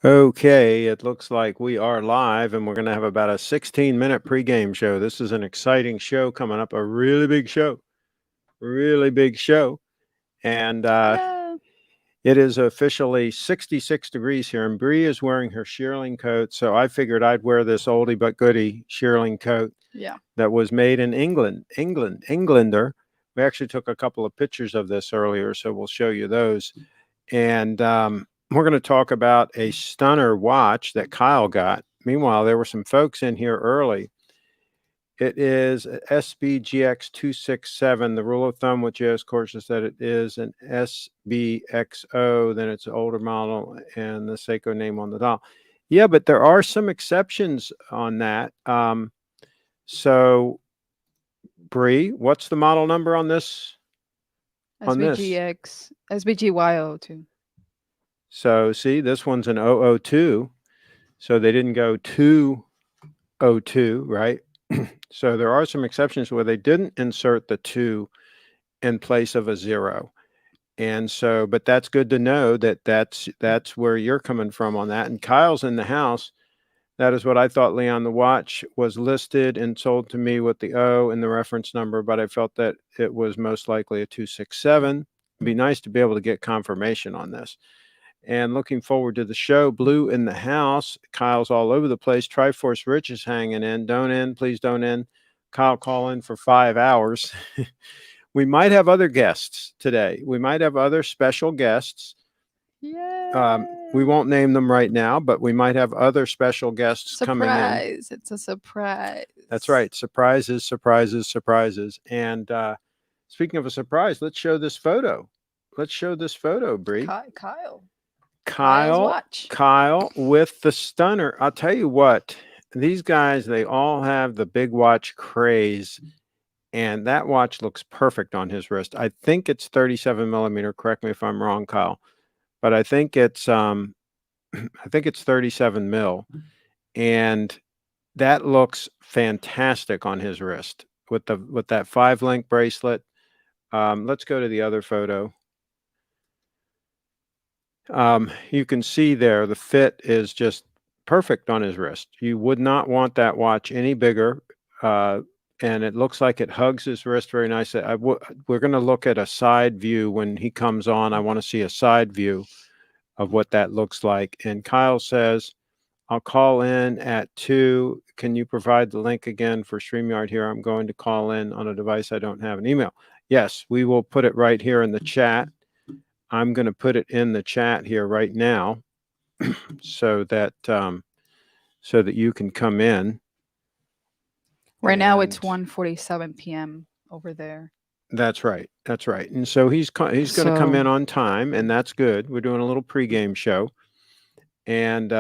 Okay, it looks like we are live and we're going to have about a 16-minute pregame show. This is an exciting show coming up, a really big show, really big show. And Yeah. it is officially 66 degrees here, and Bree is wearing her shearling coat. So I figured I'd wear this oldie but goodie shearling coat Yeah. that was made in Englander. We actually took a couple of pictures of this earlier, so we'll show you those. And we're going to talk about a stunner watch that Kyle got. Meanwhile, there were some folks in here early. It is a SBGX 267. The rule of thumb with JS course is that it is an SBXO, then it's an older model, and the Seiko name on the dial. Yeah, but there are some exceptions on that. So, Bree, what's the model number on this? On this? SBGX, SBGY02. So, see, this one's an 002. So they didn't go 202, right? So there are some exceptions where they didn't insert the 2 in place of a 0. And so, but that's good to know that that's where you're coming from on that. And Kyle's in the house. That is what I thought, Leon. The watch was listed and sold to me with the O and the reference number, but I felt that it was most likely a 267. It'd be nice to be able to get confirmation on this. And looking forward to the show. Blue in the house. Kyle's all over the place. Triforce Rich is hanging in. Don't end. Please don't end. Kyle, call in for 5 hours. We might have other guests today. We might have other special guests. Yeah. We won't name them right now, but we might have other special guests coming in. Surprise. It's a surprise. That's right. Surprises, surprises, surprises. And speaking of a surprise, let's show this photo. Let's show this photo, Bree. Kyle. Kyle's Kyle, watch. Kyle with the stunner. I'll tell you what, these guys, they all have the big watch craze, and that watch looks perfect on his wrist. I think it's 37 millimeter. Correct me if I'm wrong, Kyle, but I think it's 37 mil, and that looks fantastic on his wrist with that 5-link bracelet. Let's go to the other photo. You can see there the fit is just perfect on his wrist. You would not want that watch any bigger, and it looks like it hugs his wrist very nicely. We're going to look at a side view when he comes on. I want to see a side view of what that looks like. And Kyle says, I'll call in at 2. Can you provide the link again for StreamYard here? I'm going to call in on a device I don't have an email. Yes, we will put it right here in the chat. I'm going to put it in the chat here right now so that you can come in. Right now it's 1:47 p.m. over there. That's right. That's right. And so he's going to come in on time, and that's good. We're doing a little pregame show. And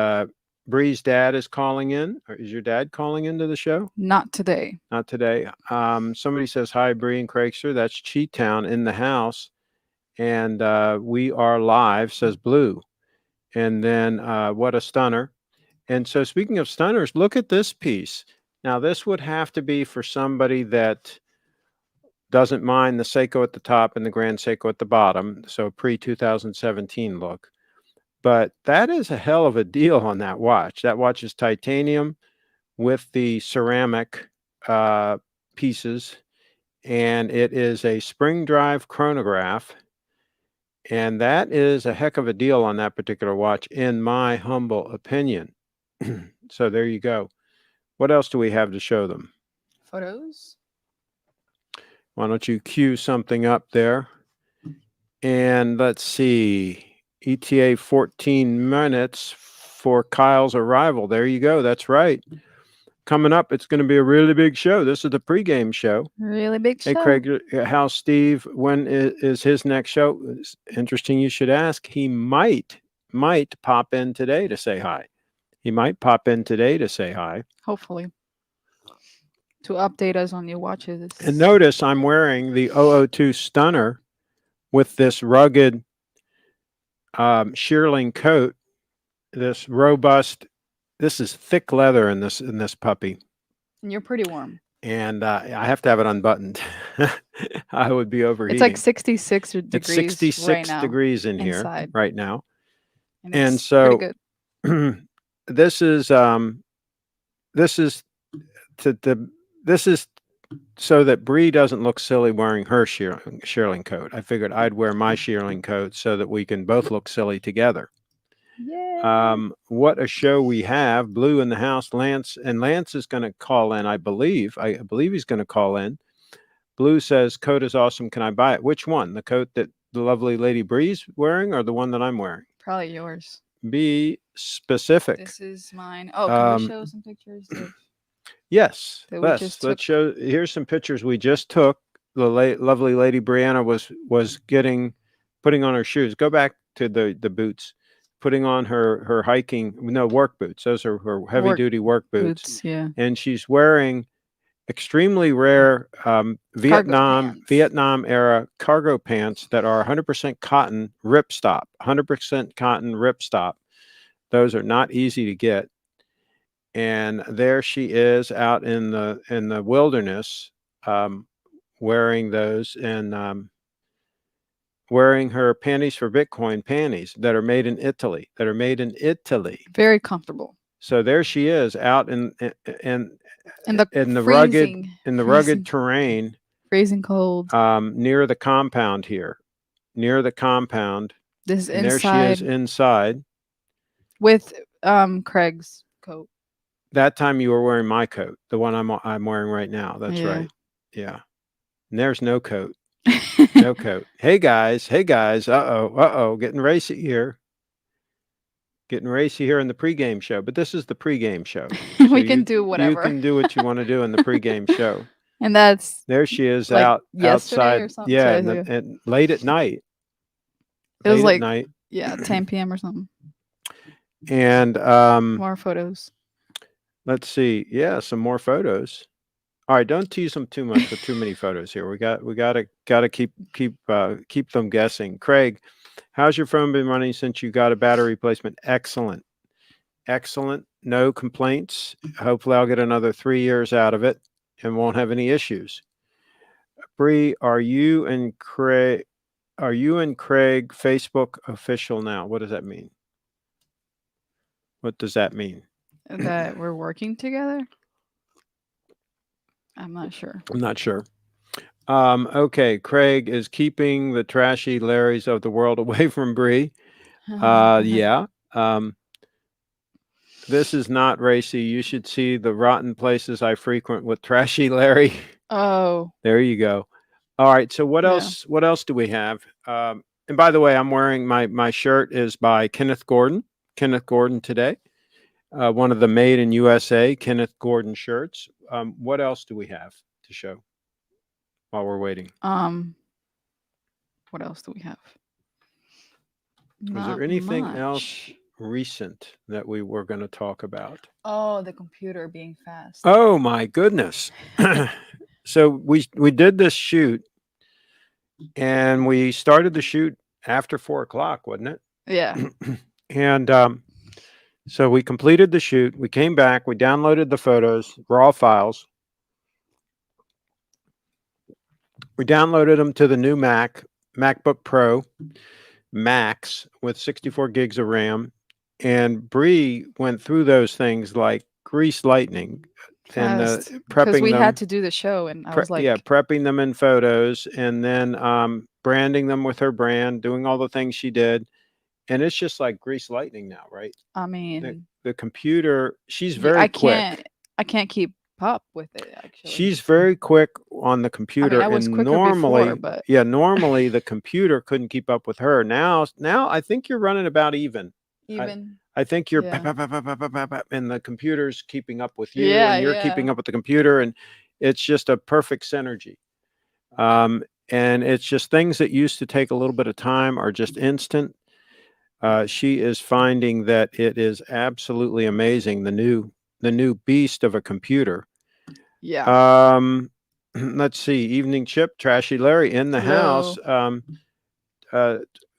Bree's dad is calling in. Or is your dad calling into the show? Not today. Not today. Somebody says, hi, Bree and Craigster. That's Cheat Town in the house. And we are live, says Blue. And then what a stunner. And so speaking of stunners, look at this piece. Now, this would have to be for somebody that doesn't mind the Seiko at the top and the Grand Seiko at the bottom, so pre-2017 look. But that is a hell of a deal on that watch. That watch is titanium with the ceramic pieces, and it is a spring drive chronograph. And that is a heck of a deal on that particular watch, in my humble opinion. So there you go. What else do we have to show them? Photos. Why don't you cue something up there? And let's see. ETA 14 minutes for Kyle's arrival. There you go. That's right. Coming up, it's going to be a really big show. This is the pregame show. Really big show. Hey, Craig, how's Steve? When is his next show? It's interesting you should ask. He might pop in today to say hi. Hopefully. To update us on new watches. And notice I'm wearing the 002 Stunner with this rugged shearling coat, this robust, this is thick leather in this puppy. And you're pretty warm. And I have to have it unbuttoned. I would be overheating. It's like 66 degrees. It's 66 right now, degrees in inside. here right now. And so pretty good. this is this is to this is so that Bree doesn't look silly wearing her shearling coat. I figured I'd wear my shearling coat so that we can both look silly together. Yeah. What a show we have! Blue in the house, Lance, and Lance is going to call in. I believe he's going to call in. Blue says, "Coat is awesome. Can I buy it? Which one? The coat that the lovely Lady Bree's wearing, or the one that I'm wearing? Probably yours. Be specific." This is mine. Oh, can we show some pictures of Yes, that we just let's took? show. Here's some pictures we just took. The lovely Lady Brianna was putting on her shoes. Go back to the boots, putting on her hiking work boots. Those are her heavy duty work boots, Yeah. and she's wearing extremely rare Vietnam era cargo pants that are 100% cotton ripstop. 100% cotton ripstop. Those are not easy to get. And there she is out in the wilderness, wearing those, and wearing her panties for Bitcoin panties that are made in Italy. Very comfortable. So there she is out in the rugged terrain, freezing cold, near the compound here, This is and there she is inside with Craig's coat. That time you were wearing my coat, the one I'm wearing right now. That's right. Yeah. And there's no coat. No coat. Hey guys. Uh-oh. Getting racy here in the pregame show. But this is the pregame show. So we can do whatever. You can do what you want to do in the pregame show. And there she is, like outside. Or something. Yeah, and late at night. It was like 10 p.m. or something. And more photos. Let's see. Yeah, some more photos. All right, don't tease them too much with too many photos here. We gotta keep them guessing. Craig, how's your phone been running since you got a battery replacement? Excellent. No complaints. Hopefully, I'll get another 3 years out of it and won't have any issues. Bree, are you and Craig Facebook official now? What does that mean? That we're working together? I'm not sure. Okay, Craig is keeping the trashy Larrys of the world away from Bree. Yeah. This is not racy. You should see the rotten places I frequent with trashy Larry. Oh. There you go. All right. So what else? What else do we have? And by the way, I'm wearing my shirt is by Kenneth Gordon. Today. One of the made in USA Kenneth Gordon shirts. What else do we have to show while we're waiting? What else do we have? Was there anything else recent that we were going to talk about? Oh, the computer being fast. Oh my goodness. So we did this shoot, and we started the shoot after 4:00, wasn't it? Yeah. And so we completed the shoot. We came back. We downloaded the photos, raw files. We downloaded them to the new MacBook Pro Max with 64 gigs of RAM. And Bree went through those things like grease lightning. Fast. And prepping because we them, had to do the show, and I was like, prepping them in photos, and then branding them with her brand, doing all the things she did. And it's just like grease lightning now, right? I mean, the computer, she's very quick. I can't keep up with it, actually. She's very quick on the computer. I was quicker before, but normally the computer couldn't keep up with her. Now I think you're running about even. I think you're and the computer's keeping up with you, and you're keeping up with the computer, and it's just a perfect synergy. And it's just things that used to take a little bit of time are just instant. She is finding that it is absolutely amazing, the new beast of a computer. Yeah. Let's see. Evening Chip, Trashy Larry in the house.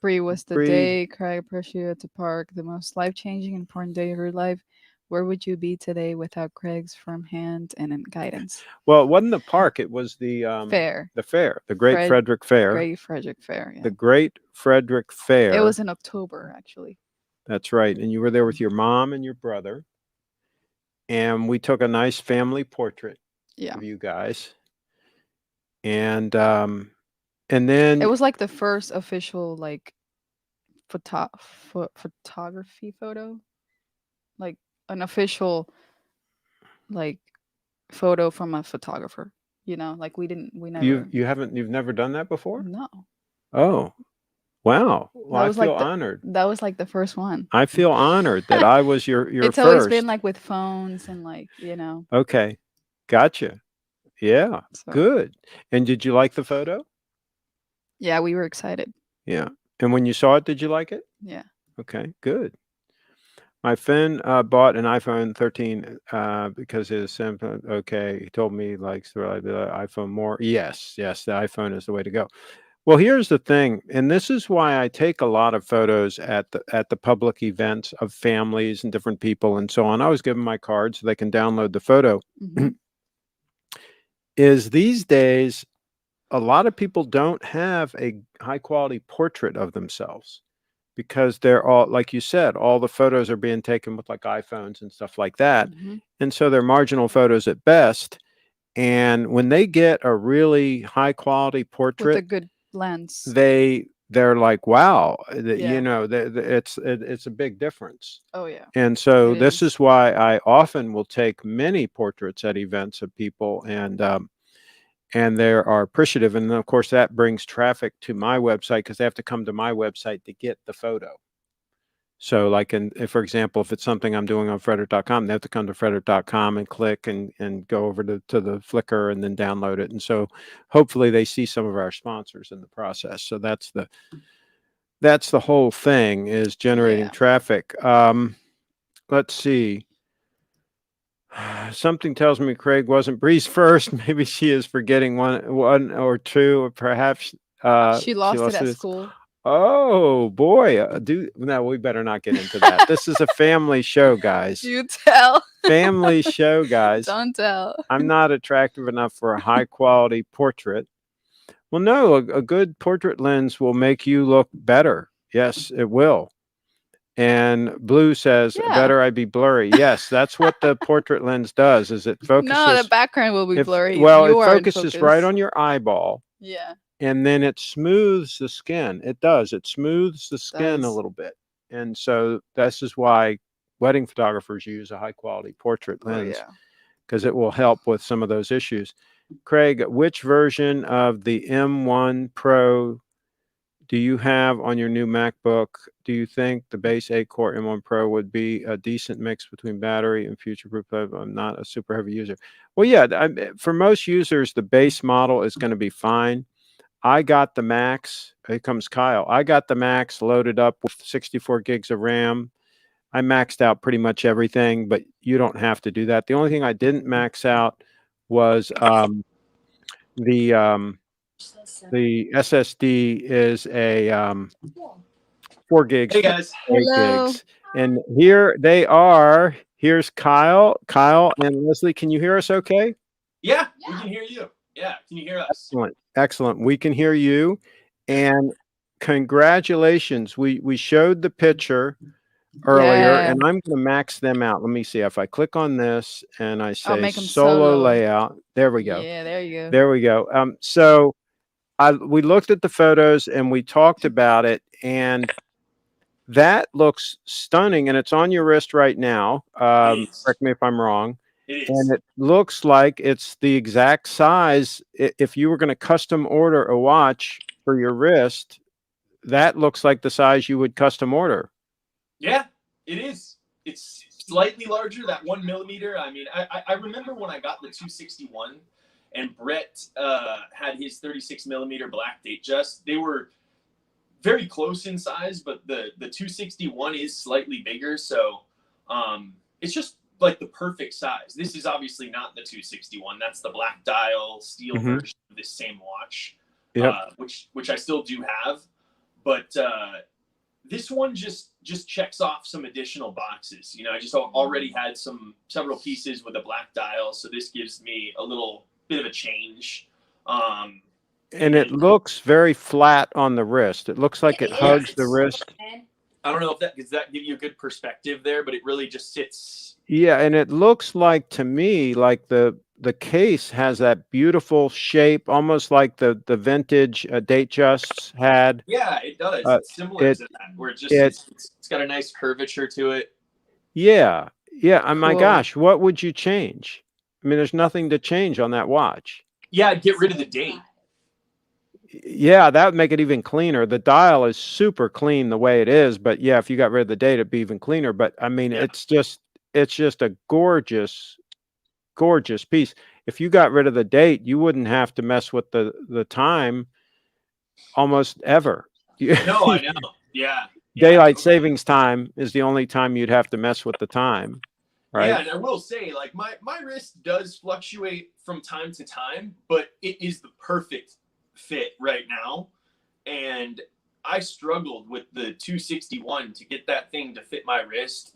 Bree, was the day Craig approached you at the park the most life-changing, important day of your life? Where would you be today without Craig's firm hand and guidance? Well, it wasn't the park. It was the fair. The fair, the Great Frederick Fair. Great Frederick Fair. Yeah. The Great Frederick Fair. It was in October, actually. That's right. And you were there with your mom and your brother, and we took a nice family portrait Yeah. of you guys. And It then was like the first official like photography photo, like an official like photo from a photographer. You know, like we never. you've never done that before? No, Oh, wow. Well, that I was feel like the honored. that was like the first one. I feel honored that I was your It's always been first. like with phones and like Okay. Gotcha. Yeah. So Good. And did you like the photo? yeah, we were excited. Yeah. And when you saw it, did you like it? Yeah. Okay, good. My friend bought an iPhone 13 because his Samsung. Okay, he told me he likes the iPhone more. Yes, yes, the iPhone is the way to go. Well, here's the thing, and this is why I take a lot of photos at the public events of families and different people and so on. I always give them my card so they can download the photo. Hmm. Is these days a lot of people don't have a high quality portrait of themselves because they're all, like you said, all the photos are being taken with like iPhones and stuff like that. Hmm. And so they're marginal photos at best. And when they get a really high quality With a portrait, good lens. they're like, wow, Yeah. it's a big difference. Oh yeah. And so It this is. is why I often will take many portraits at events of people, and they are appreciative. And then of course that brings traffic to my website because they have to come to my website to get the photo. So like if, for example, if it's something I'm doing on Frederick.com, they have to come to Frederick.com and click and go over to the Flickr and then download it. And so hopefully they see some of our sponsors in the process. So that's the whole thing, is generating Yeah. traffic. Let's see. Something tells me Craig wasn't Bree's first. Maybe she is forgetting one or two, or perhaps She she lost it lost at it. school. Oh boy, no, we better not get into that. This is a family show, guys. You tell. Family show, guys. Don't tell. I'm not attractive enough for a high quality portrait. Well, no, a good portrait lens will make you look better. Yes, it will. And Blue says, Yeah. better I be blurry. Yes, that's what the portrait lens does, is it No, the focuses, background will be if blurry if well, it you are in focuses right focus. on your eyeball, Yeah. and then it smooths the skin. It does. It smooths the skin a Does. little bit. And so this is why wedding photographers use a high quality portrait Oh lens, yeah. because it will help with some of those issues. Craig, which version of the M1 Pro do you have on your new MacBook? Do you think the base 8-core M1 Pro would be a decent mix between battery and future-proof? I'm not a super heavy user. Well, yeah, for most users, the base model is going to be fine. I got the Max. Here comes Kyle. I got the Max loaded up with 64 gigs of RAM. I maxed out pretty much everything, but you don't have to do that. The only thing I didn't max out was the um, the SSD is a 4 gigs, Hey guys. Hello. 8 gigs, and here they are. Here's Kyle and Leslie. Can you hear us? Okay. Yeah, we can hear you. Yeah, can you hear us? Excellent. Excellent. We can hear you. And congratulations. We showed the picture earlier, Yeah. and I'm going to max them out. Let me see. If I click on this and I I'll say make them solo solo. layout, there we go. Yeah, there you go. There we go. So we looked at the photos and we talked about it, and that looks stunning, and it's on your wrist right now. It is. Correct me if I'm wrong. It And is. it looks like it's the exact size. If you were going to custom order a watch for your wrist, that looks like the size you would custom order. Yeah, it is. It's slightly larger, that 1 millimeter. I mean, I remember when I got the 261 and Brett had his 36 millimeter black date just. They were very close in size, but the 261 is slightly bigger. So it's just like the perfect size. This is obviously not the 261. That's the black dial steel Mm-hmm. version of this same watch, Yep. which I still do have. But this one just checks off some additional boxes. You know, I just already had several pieces with a black dial, so this gives me a little bit of a change. And it looks very flat on the wrist. It looks like it hugs the Yes. wrist. I don't know if does that give you a good perspective there, but it really just sits. Yeah, and it looks like to me like the case has that beautiful shape, almost like the vintage Datejusts had. Yeah, it does. Uh, It's similar it to that, where it just it it's got a nice curvature to it. yeah, yeah. Oh my Cool. gosh, what would you change? I mean, there's nothing to change on that watch. Yeah, I'd get rid of the date. Yeah, that would make it even cleaner. The dial is super clean the way it is, but yeah, if you got rid of the date, it'd be even cleaner. But I mean, Yeah. it's just a gorgeous, gorgeous piece. If you got rid of the date, you wouldn't have to mess with the time almost ever. No, I know. Yeah. Yeah. Daylight savings time is the only time you'd have to mess with the time, Yeah, right? and I will say, like my wrist does fluctuate from time to time, but it is the perfect fit right now. And I struggled with the 261 to get that thing to fit my wrist.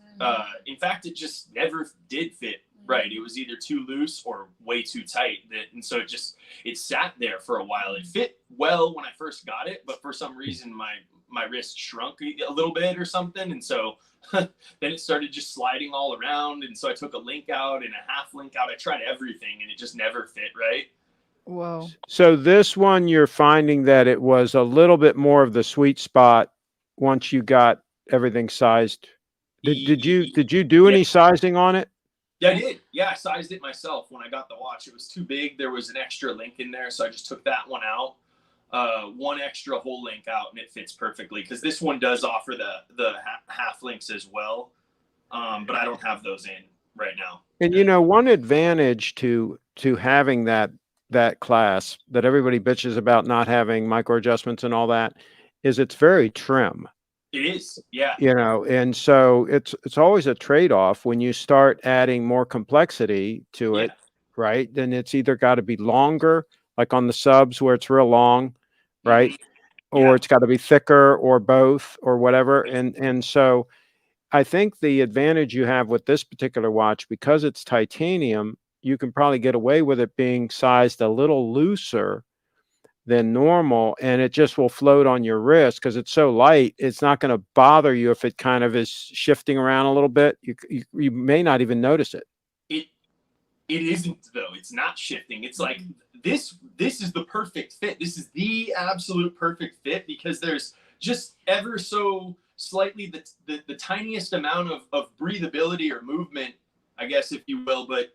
In fact, it just never did fit right. It was either too loose or way too tight. And so it sat there for a while. It fit well when I first got it, but for some reason my wrist shrunk a little bit or something, and so then it started just sliding all around. And so I took a link out and a half link out. I tried everything, and it just never fit right. Whoa. So this one, you're finding that it was a little bit more of the sweet spot once you got everything sized. Did you do any sizing on it? Yeah, I did. Yeah, I sized it myself when I got the watch. It was too big. There was an extra link in there, so I just took that one out. One extra whole link out, and it fits perfectly, because this one does offer the half links as well, but I don't have those in right now. And one advantage to having that class that everybody bitches about not having micro adjustments and all that is it's very trim. It is, yeah. And so it's always a trade-off when you start adding more complexity to it, right? Then it's either got to be longer, like on the subs where it's real long, right? Mm-hmm. Or it's got to be thicker, or both, or whatever. And so I think the advantage you have with this particular watch, because it's titanium, you can probably get away with it being sized a little looser than normal, and it just will float on your wrist because it's so light. It's not going to bother you if it kind of is shifting around a little bit. You may not even notice it. It isn't, though. It's not shifting. It's like this is the perfect fit. This is the absolute perfect fit, because there's just ever so slightly the tiniest amount of breathability or movement, I guess, if you will, but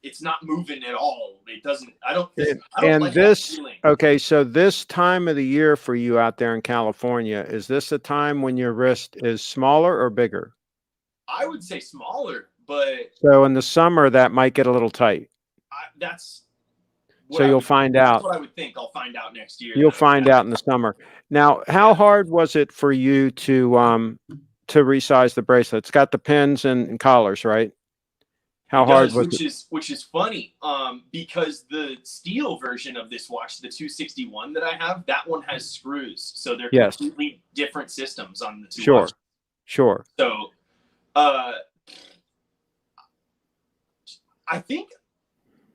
it's not moving at all. It doesn't. I don't like that feeling. Okay, so this time of the year for you out there in California, is this a time when your wrist is smaller or bigger? I would say smaller, but so in the summer that might get a little tight. You'll find out. That's what I would think. I'll find out next year. You'll find out in the summer. Now, how hard was it for you to resize the bracelet? It's got the pins and collars, right? How hard was it? Which is funny, because the steel version of this watch, the 261 that I have, that one has screws, so they're completely different systems on the two watches. Sure. So, I think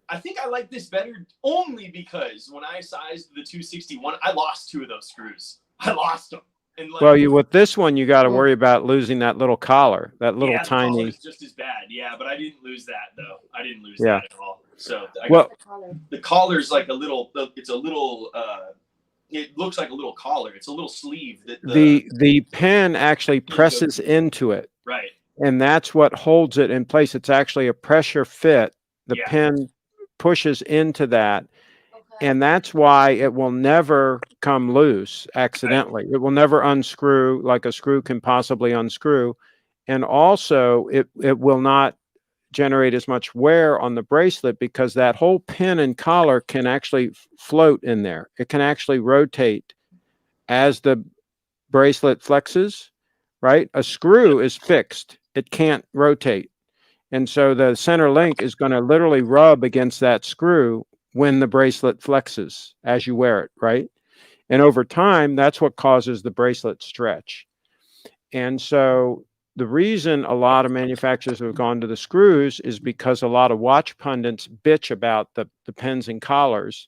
I like this better only because when I sized the 261, I lost two of those screws. I lost them. And with this one, you got to worry about losing that little collar, that little tiny. The collar is just as bad, but I didn't lose that though. I didn't lose that at all. So the collar's like a little. It's a little. It looks like a little collar. It's a little sleeve that the pin actually presses into it, right? And that's what holds it in place. It's actually a pressure fit. The pin pushes into that. And that's why it will never come loose accidentally. Right. It will never unscrew like a screw can possibly unscrew. And also, it will not generate as much wear on the bracelet because that whole pin and collar can actually float in there. It can actually rotate as the bracelet flexes, right? A screw is fixed. It can't rotate. And so the center link is going to literally rub against that screw when the bracelet flexes as you wear it, right? And over time, that's what causes the bracelet stretch. And so the reason a lot of manufacturers have gone to the screws is because a lot of watch pundits bitch about the pins and collars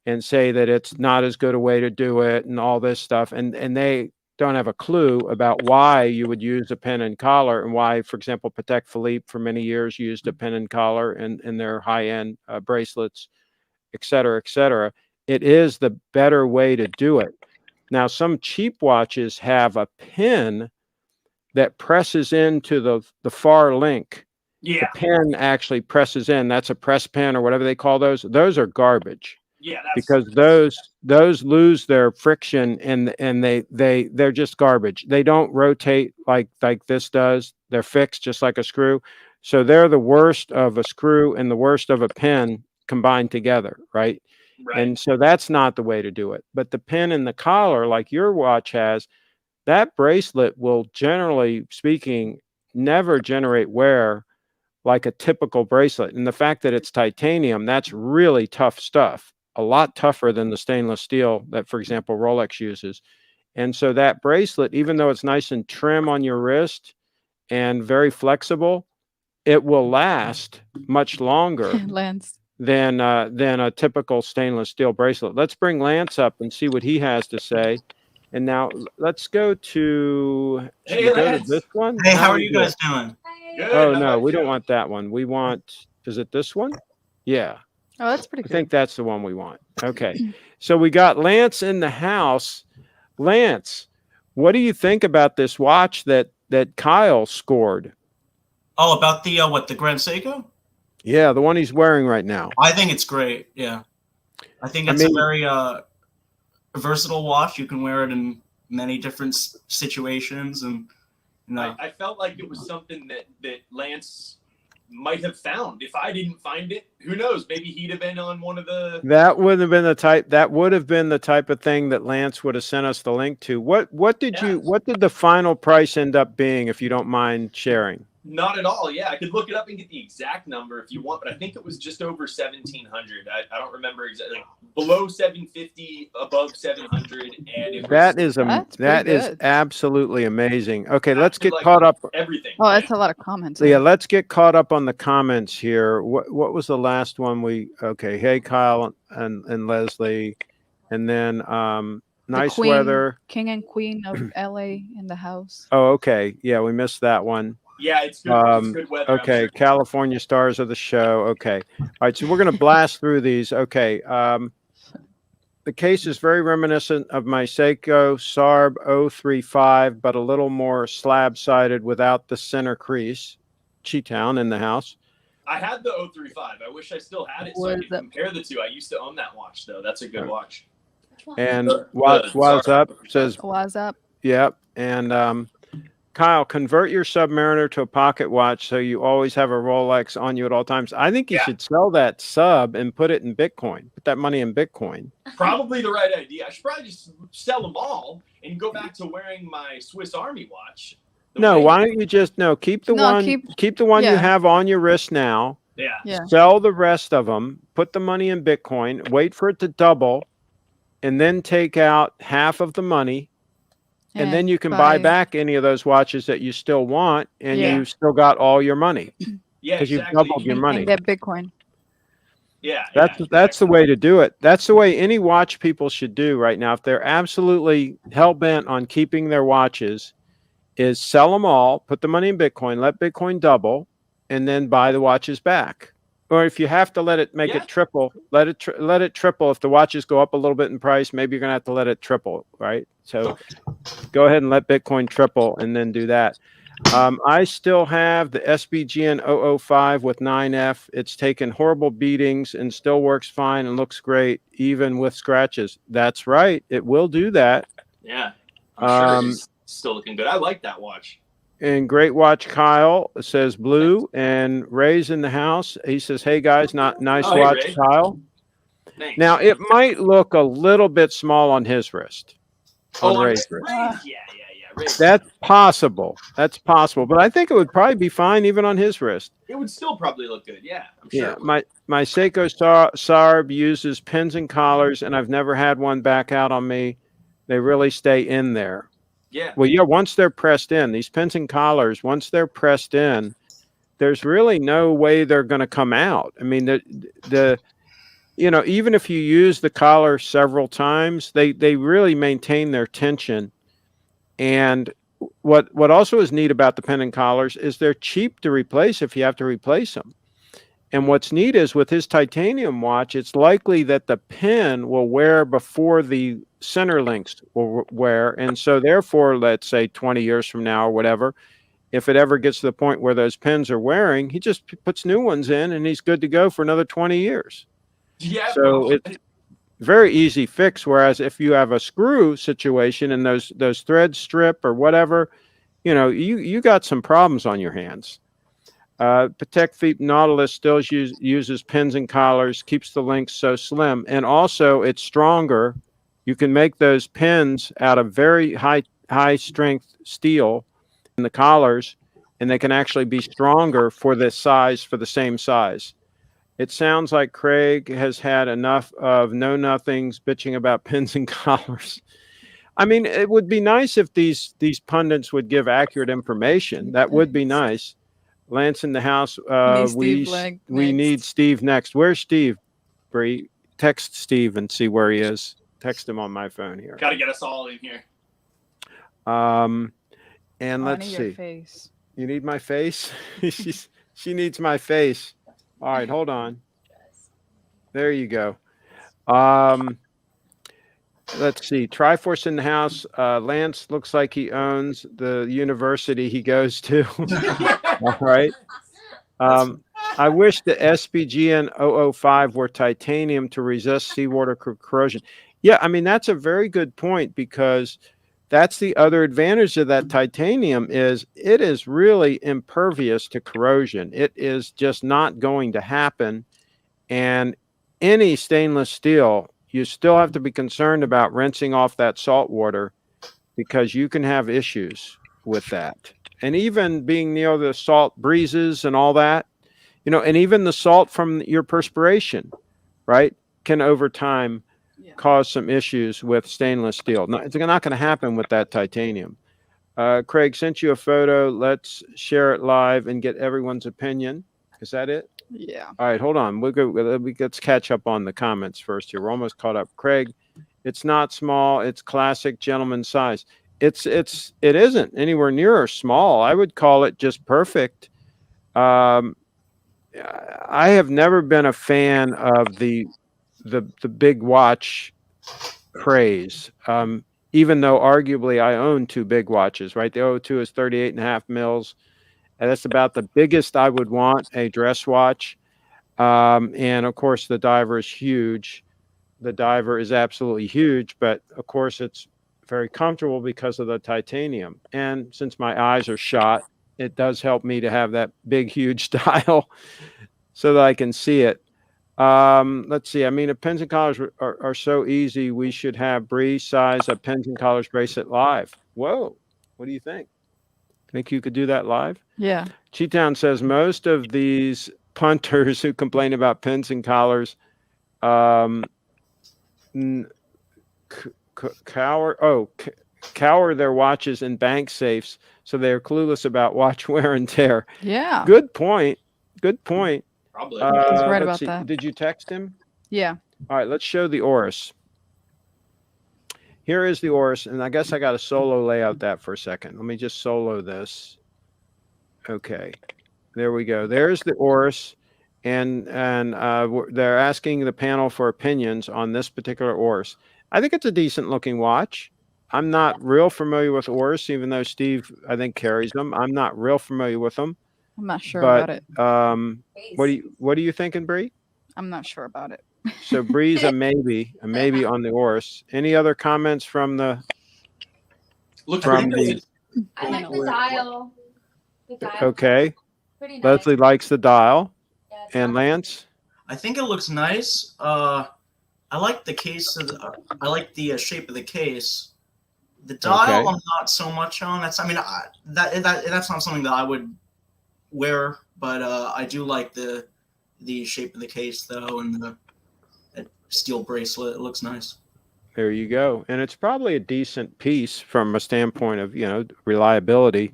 and say that it's not as good a way to do it and all this stuff. And don't have a clue about why you would use a pin and collar, and why, for example, Patek Philippe for many years used a pin and collar in their high-end bracelets, et cetera, et cetera. It is the better way to do it. Now, some cheap watches have a pin that presses into the far link. Yeah. The pin actually presses in. That's a press pin or whatever they call those. Those are garbage. Yeah, because those lose their friction, and they're just garbage. They don't rotate like this does. They're fixed just like a screw. So they're the worst of a screw and the worst of a pin combined together, right? Right. And so that's not the way to do it. But the pin and the collar, like your watch has, that bracelet will, generally speaking, never generate wear like a typical bracelet. And the fact that it's titanium, that's really tough stuff. A lot tougher than the stainless steel that, for example, Rolex uses. And so that bracelet, even though it's nice and trim on your wrist and very flexible, it will last much longer Lance. than a typical stainless steel bracelet. Let's bring Lance up and see what he has to say. And now let's go to, should we go to this one? Hey, how are you guys doing? Good. Oh, How no, about we you? don't want that one. We want, is it this one? Yeah. Oh, that's pretty I good. think that's the one we want. Okay. So we got Lance in the house. Lance, what do you think about this watch that Kyle scored? Oh, about the what, the Grand Seiko? Yeah, the one he's wearing right now. I think it's great. Yeah, I think it's a very versatile watch. You can wear it in many different situations, and you know. I felt like it was something that Lance might have found. If I didn't find it, who knows? Maybe he'd have been on one of the. That would have been the type. That would have been the type of thing that Lance would have sent us the link to. What did the final price end up being, if you don't mind sharing? Not at all. Yeah, I could look it up and get the exact number if you want, but I think it was just over 1,700. I don't remember exactly. Like below 750, above 700, and it was, that is absolutely amazing. Okay, let's get caught up. Everything. Oh, that's a lot of comments. Yeah, let's get caught up on the comments here. What was the last one we? Okay, hey Kyle and Leslie, and then nice weather. King and Queen of LA in the house. Oh, okay. Yeah, we missed that one. Yeah, it's good. It's good weather. Okay, Sure. California stars of the show. Okay. All right, so we're going to blast through these. Okay. The case is very reminiscent of my Seiko Sarb 035, but a little more slab-sided without the center crease. Cheetown in the house. I had the 035. I wish I still had it so I could compare the two. I used to own that watch, though. That's a good watch. And what's up says, what's up? Yep. And Kyle, convert your Submariner to a pocket watch so you always have a Rolex on you at all times. I think you should sell that sub and put it in Bitcoin. Put that money in Bitcoin. Probably the right idea. I should probably just sell them all and go back to wearing my Swiss Army watch. No, why don't you just keep the one you have on your wrist now. Yeah. Sell the rest of them. Put the money in Bitcoin. Wait for it to double, and then take out half of the money. And then you can buy back any of those watches that you still want, and you've still got all your money. Yeah, because you've doubled your money. And get Bitcoin. Yeah, that's the way to do it. That's the way any watch people should do right now. If they're absolutely hell bent on keeping their watches, is sell them all, put the money in Bitcoin, let Bitcoin double, and then buy the watches back. Or if you have to let it make it triple, let it triple. If the watches go up a little bit in price, maybe you're gonna have to let it triple, right? So go ahead and let Bitcoin triple, and then do that. I still have the SBGN 005 with 9F. It's taken horrible beatings and still works fine and looks great, even with scratches. That's right, it will do that. Yeah, I'm sure it's still looking good. I like that watch. And great watch, Kyle says blue. And Ray's in the house. He says, "Hey guys, nice watch, Ray. Kyle." Thanks. Now it might look a little bit small on his wrist. On Ray's Ray's? wrist. Yeah. That's possible. But I think it would probably be fine even on his wrist. It would still probably look good. Yeah, I'm sure. Yeah, my Seiko Sarb uses pins and collars, and I've never had one back out on me. They really stay in there. Yeah. Well, yeah, once they're pressed in, these pins and collars, once they're pressed in, there's really no way they're going to come out. I mean, even if you use the collar several times, they really maintain their tension. And what also is neat about the pendant collars is they're cheap to replace if you have to replace them. And what's neat is with his titanium watch, it's likely that the pin will wear before the center links will wear. And so therefore, let's say 20 years from now or whatever, if it ever gets to the point where those pins are wearing, he just puts new ones in and he's good to go for another 20 years. Yeah. So it's very easy fix. Whereas if you have a screw situation and those threads strip or whatever, you got some problems on your hands. Patek Philippe Nautilus still uses pins and collars, keeps the links so slim, and also it's stronger. You can make those pins out of very high strength steel in the collars, and they can actually be stronger for the same size. It sounds like Craig has had enough of know-nothings bitching about pins and collars. I mean, it would be nice if these pundits would give accurate information. That would be nice. Lance in the house. We need Steve next. Where's Steve? Bree, text Steve and see where he is. Text him on my phone here. Got to get us all in here. And let's see. Your face. You need my face? She needs my face. All right, hold on. There you go. Let's see. Triforce in the house. Lance looks like he owns the university he goes to. All right. I wish the SPGN 005 were titanium to resist seawater corrosion. Yeah, I mean, that's a very good point, because that's the other advantage of that titanium is it is really impervious to corrosion. It is just not going to happen. And any stainless steel, you still have to be concerned about rinsing off that salt water, because you can have issues with that. And even being near the salt breezes and all that, and even the salt from your perspiration, right, can over time cause some issues with stainless steel. No, it's not going to happen with that titanium. Craig sent you a photo. Let's share it live and get everyone's opinion. Is that it? Yeah. All right, hold on. Let's catch up on the comments first here. We're almost caught up. Craig, it's not small. It's classic gentleman size. It isn't anywhere near small. I would call it just perfect. I have never been a fan of the big watch craze. Even though arguably I own two big watches, right? The 02 is 38.5 mils. And that's about the biggest I would want a dress watch. And of course, the diver is huge. The diver is absolutely huge, but of course, it's very comfortable because of the titanium. And since my eyes are shot, it does help me to have that big, huge dial so that I can see it. Let's see. I mean, if pins and collars are so easy, we should have Bree size a pins and collars bracelet live. Whoa. What do you think? Think you could do that live? Yeah. Cheetown says most of these punters who complain about pins and collars cower their watches in bank safes, so they're clueless about watch wear and tear. Yeah. Good point. Good point. Probably. He's right about that. Did you text him? Yeah. All right, let's show the Oris. Here is the Oris, and I guess I got to solo layout that for a second. Let me just solo this. Okay, there we go. There's the Oris, and they're asking the panel for opinions on this particular Oris. I think it's a decent looking watch. I'm not real familiar with Oris, even though Steve, I think, carries them. I'm not real familiar with them. I'm not sure about it. What are you thinking, Bree? I'm not sure about it. So Bree's a maybe on the Oris. Any other comments from the? Looks pretty good. I like the dial. Okay. Pretty nice. Leslie likes the dial. Yeah, it's And not- Lance? I think it looks nice. I like the case. I like the shape of the case. The dial, Okay. I'm not so much on. That's not something that I would wear, but I do like the shape of the case though, and the steel bracelet. It looks nice. There you go. And it's probably a decent piece from a standpoint of, reliability.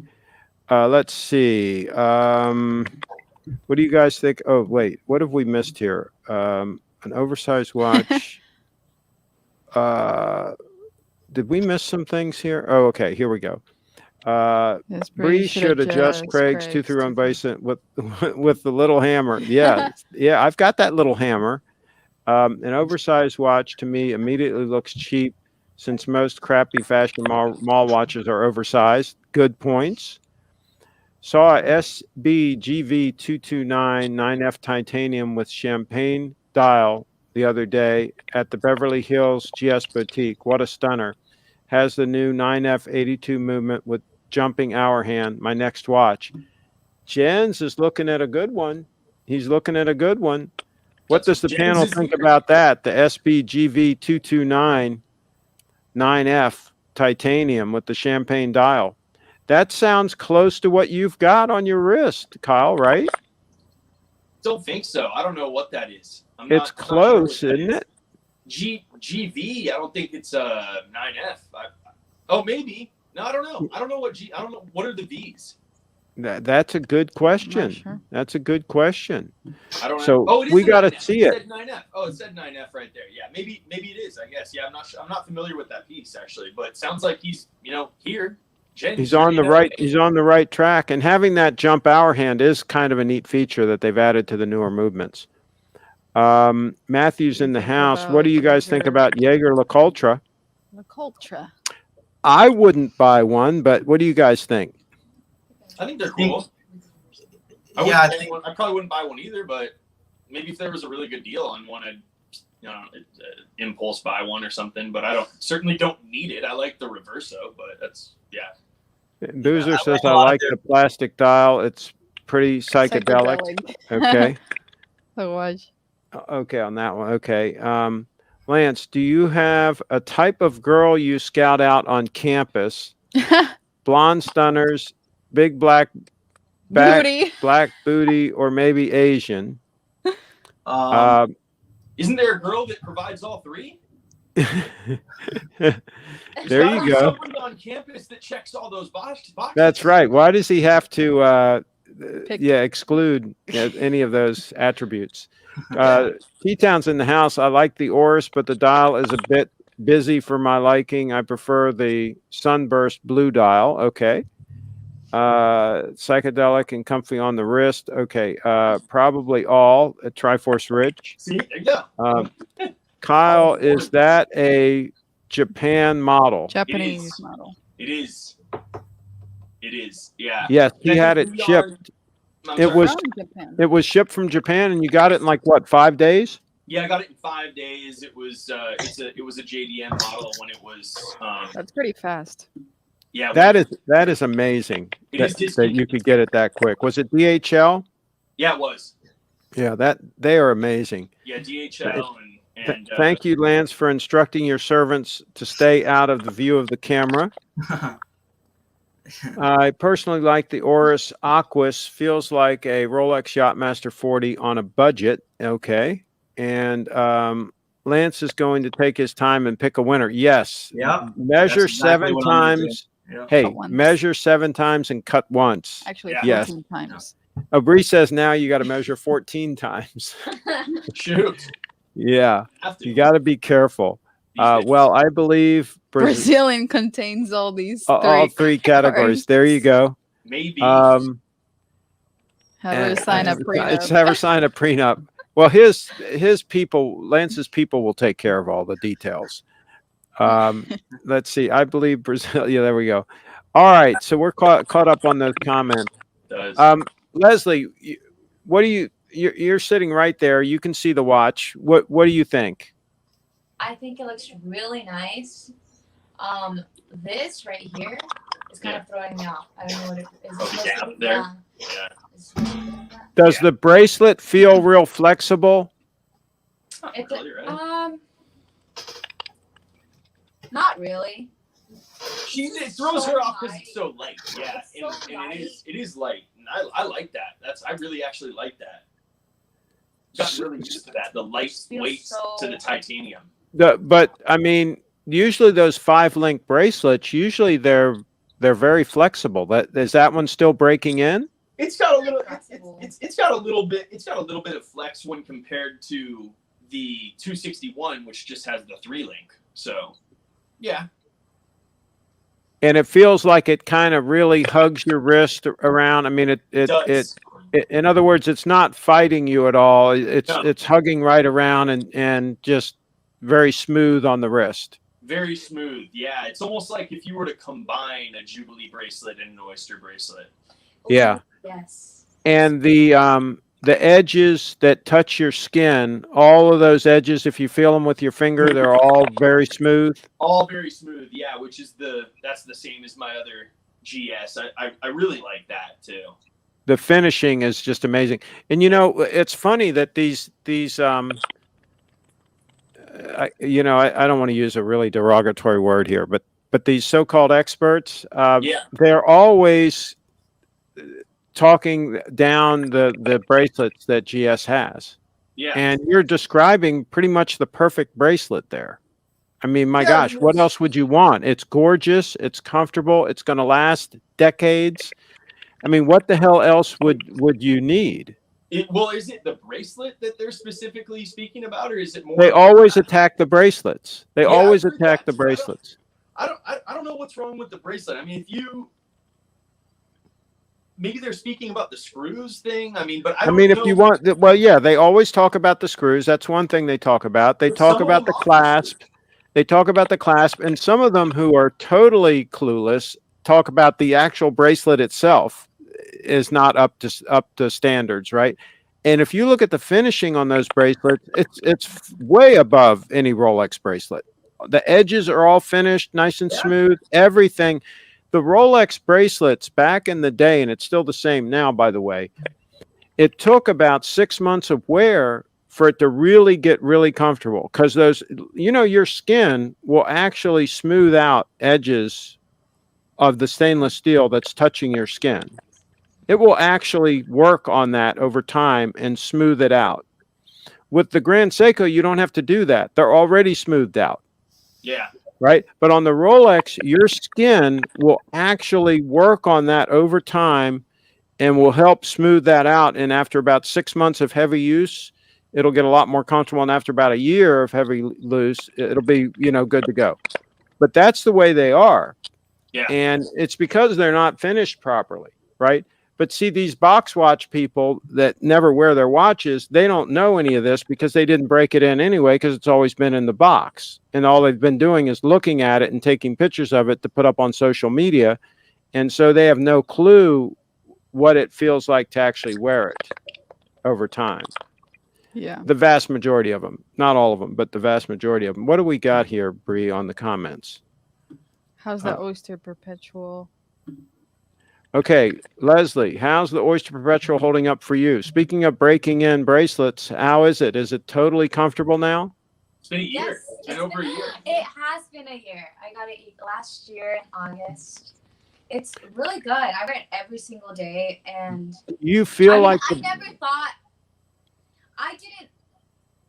Let's see. What do you guys think? Oh, wait. What have we missed here? An oversized watch. did we miss some things here? Oh, okay. Here we go. Yes, Bree should adjust Craig's two through one bracelet with with the little hammer. Yeah, yeah. I've got that little hammer. An oversized watch to me immediately looks cheap, since most crappy fashion mall watches are oversized. Good points. Saw a SBGV 229 9F titanium with champagne dial the other day at the Beverly Hills GS Boutique. What a stunner. Has the new 9F 82 movement with jumping hour hand. My next watch. Jens is looking at a good one. He's looking at a good one. What does the panel think about that? The SBGV 229 9F titanium with the champagne dial. That sounds close to what you've got on your wrist, Kyle, right? Don't think so. I don't know what that is. It's close, isn't it? GV. I don't think it's 9F. Oh, maybe. No, I don't know. I don't know what are the V's. That's a good question. Sure. That's a good question. I don't know. So Oh, it is we got to 9F. see it. Said 9F. Oh, it said 9F right there. Yeah, maybe it is. I guess. Yeah, I'm not familiar with that piece actually, but it sounds like he's here. He's on the right. He's on the right track, and having that jump hour hand is kind of a neat feature that they've added to the newer movements. Matthew's in the house. What do you guys think about Jaeger LeCoultre? LeCoultre. I wouldn't buy one, but what do you guys think? I think they're cool. I probably wouldn't buy one either, but maybe if there was a really good deal on one, I'd impulse buy one or something. But I certainly don't need it. I like the Reverso, but that's Boozer says I like the plastic dial. It's pretty psychedelic. Okay. The watch. Okay, on that one. Okay. Lance, do you have a type of girl you scout out on campus? Blonde stunners, big black back, Booty. black booty, or maybe Asian? Isn't there a girl that provides all three? There you go. Somebody on campus that checks all those boxes. That's right. Why does he have to exclude any of those attributes? T-Town's in the house. I like the Oris, but the dial is a bit busy for my liking. I prefer the Sunburst blue dial. Okay. Psychedelic and comfy on the wrist. Okay. Probably all at Triforce Ridge. See, there you go. Kyle, is that a Japan model? Japanese model. It is. It is. Yeah. Yes, he had it shipped. It was shipped from Japan, and you got it in like what, 5 days? Yeah, I got it in 5 days. It was it was a JDM model when it was. That's pretty fast. Yeah. That is amazing. That you could get it that quick. Was it DHL? Yeah, it was. Yeah, they are amazing. Yeah, DHL and thank you, Lance, for instructing your servants to stay out of the view of the camera. I personally like the Oris Aquis. Feels like a Rolex Yachtmaster 40 on a budget. Okay. And Lance is going to take his time and pick a winner. Yes. Yeah. Measure seven times. Yeah. Hey, measure 7 times and cut once. Actually, yes. 14 times. Bree says now you got to measure 14 times. Shoot. Yeah. You got to be careful. Well, I believe Brazilian contains all these all three categories. There you go. Maybe. Have her sign a prenup. It's have her sign a prenup. Well, his people, Lance's people, will take care of all the details. Let's see. I believe Brazil. Yeah, there we go. All right, so we're caught up on those comments. Leslie, what do you? You're sitting right there. You can see the watch. What do you think? I think it looks really nice. This right here is kind of throwing me off. I don't know what it is. Down there? Yeah. Does the bracelet feel real flexible? Not really. It throws her off because it's so light. Yeah, and it is light. And I like that. I really actually like that. Got really used to that. The light weight to the titanium. But I mean, usually those 5-link bracelets, usually they're very flexible. Is that one still breaking in? It's got a little. It's got a little bit. It's got a little bit of flex when compared to the 261, which just has the 3-link. So, yeah. and it feels like it kind of really hugs your wrist around. I mean, It does. in other words, it's not fighting you at all. No. It's hugging right around and just very smooth on the wrist. Very smooth. Yeah, it's almost like if you were to combine a Jubilee bracelet and an oyster bracelet. Yeah. Yes. And the edges that touch your skin, all of those edges, if you feel them with your finger, they're all very smooth. All very smooth. Yeah, which is that's the same as my other GS. I really like that too. The finishing is just amazing. And you know, it's funny that these you know, I don't want to use a really derogatory word here, but these so-called experts, they're always talking down the bracelets that GS has. Yeah. And you're describing pretty much the perfect bracelet there. I mean, my gosh, what else would you want? It's gorgeous, it's comfortable, it's going to last decades. I mean, what the hell else would you need? Well, is it the bracelet that they're specifically speaking about, or is it more? They always attack the bracelets. They always I've heard attack that the too. bracelets. I don't know what's wrong with the bracelet. I mean, maybe they're speaking about the screws thing. I mean, but I mean, if you want, well, yeah, they always talk about the screws. That's one thing they talk about. They talk about the clasp. They talk about the clasp, and some of them who are totally clueless talk about the actual bracelet itself is not up to standards, right? And if you look at the finishing on those bracelets, it's way above any Rolex bracelet. The edges are all finished nice and smooth. Everything. The Rolex bracelets back in the day, and it's still the same now, by the way, it took about 6 months of wear for it to really get really comfortable, because those, you know, your skin will actually smooth out edges of the stainless steel that's touching your skin. It will actually work on that over time and smooth it out. With the Grand Seiko, you don't have to do that. They're already smoothed out. Yeah. Right? But on the Rolex, your skin will actually work on that over time and will help smooth that out. And after about 6 months of heavy use, it'll get a lot more comfortable. And after about a year of heavy use, it'll be, you know, good to go. But that's the way they are. Yeah. And it's because they're not finished properly, right? But see, these box watch people that never wear their watches, they don't know any of this because they didn't break it in anyway, because it's always been in the box. And all they've been doing is looking at it and taking pictures of it to put up on social media. And so they have no clue what it feels like to actually wear it over time. Yeah. The vast majority of them, not all of them, but the vast majority of them. What do we got here, Bree, on the comments? How's the Oyster Perpetual? Okay, Leslie, how's the Oyster Perpetual holding up for you? Speaking of breaking in bracelets, how is it? Is it totally comfortable now? It's been a year. It's been over a year. It has been a year. I got it last year in August. It's really good. I wear it every single day, and you feel like I never thought. I didn't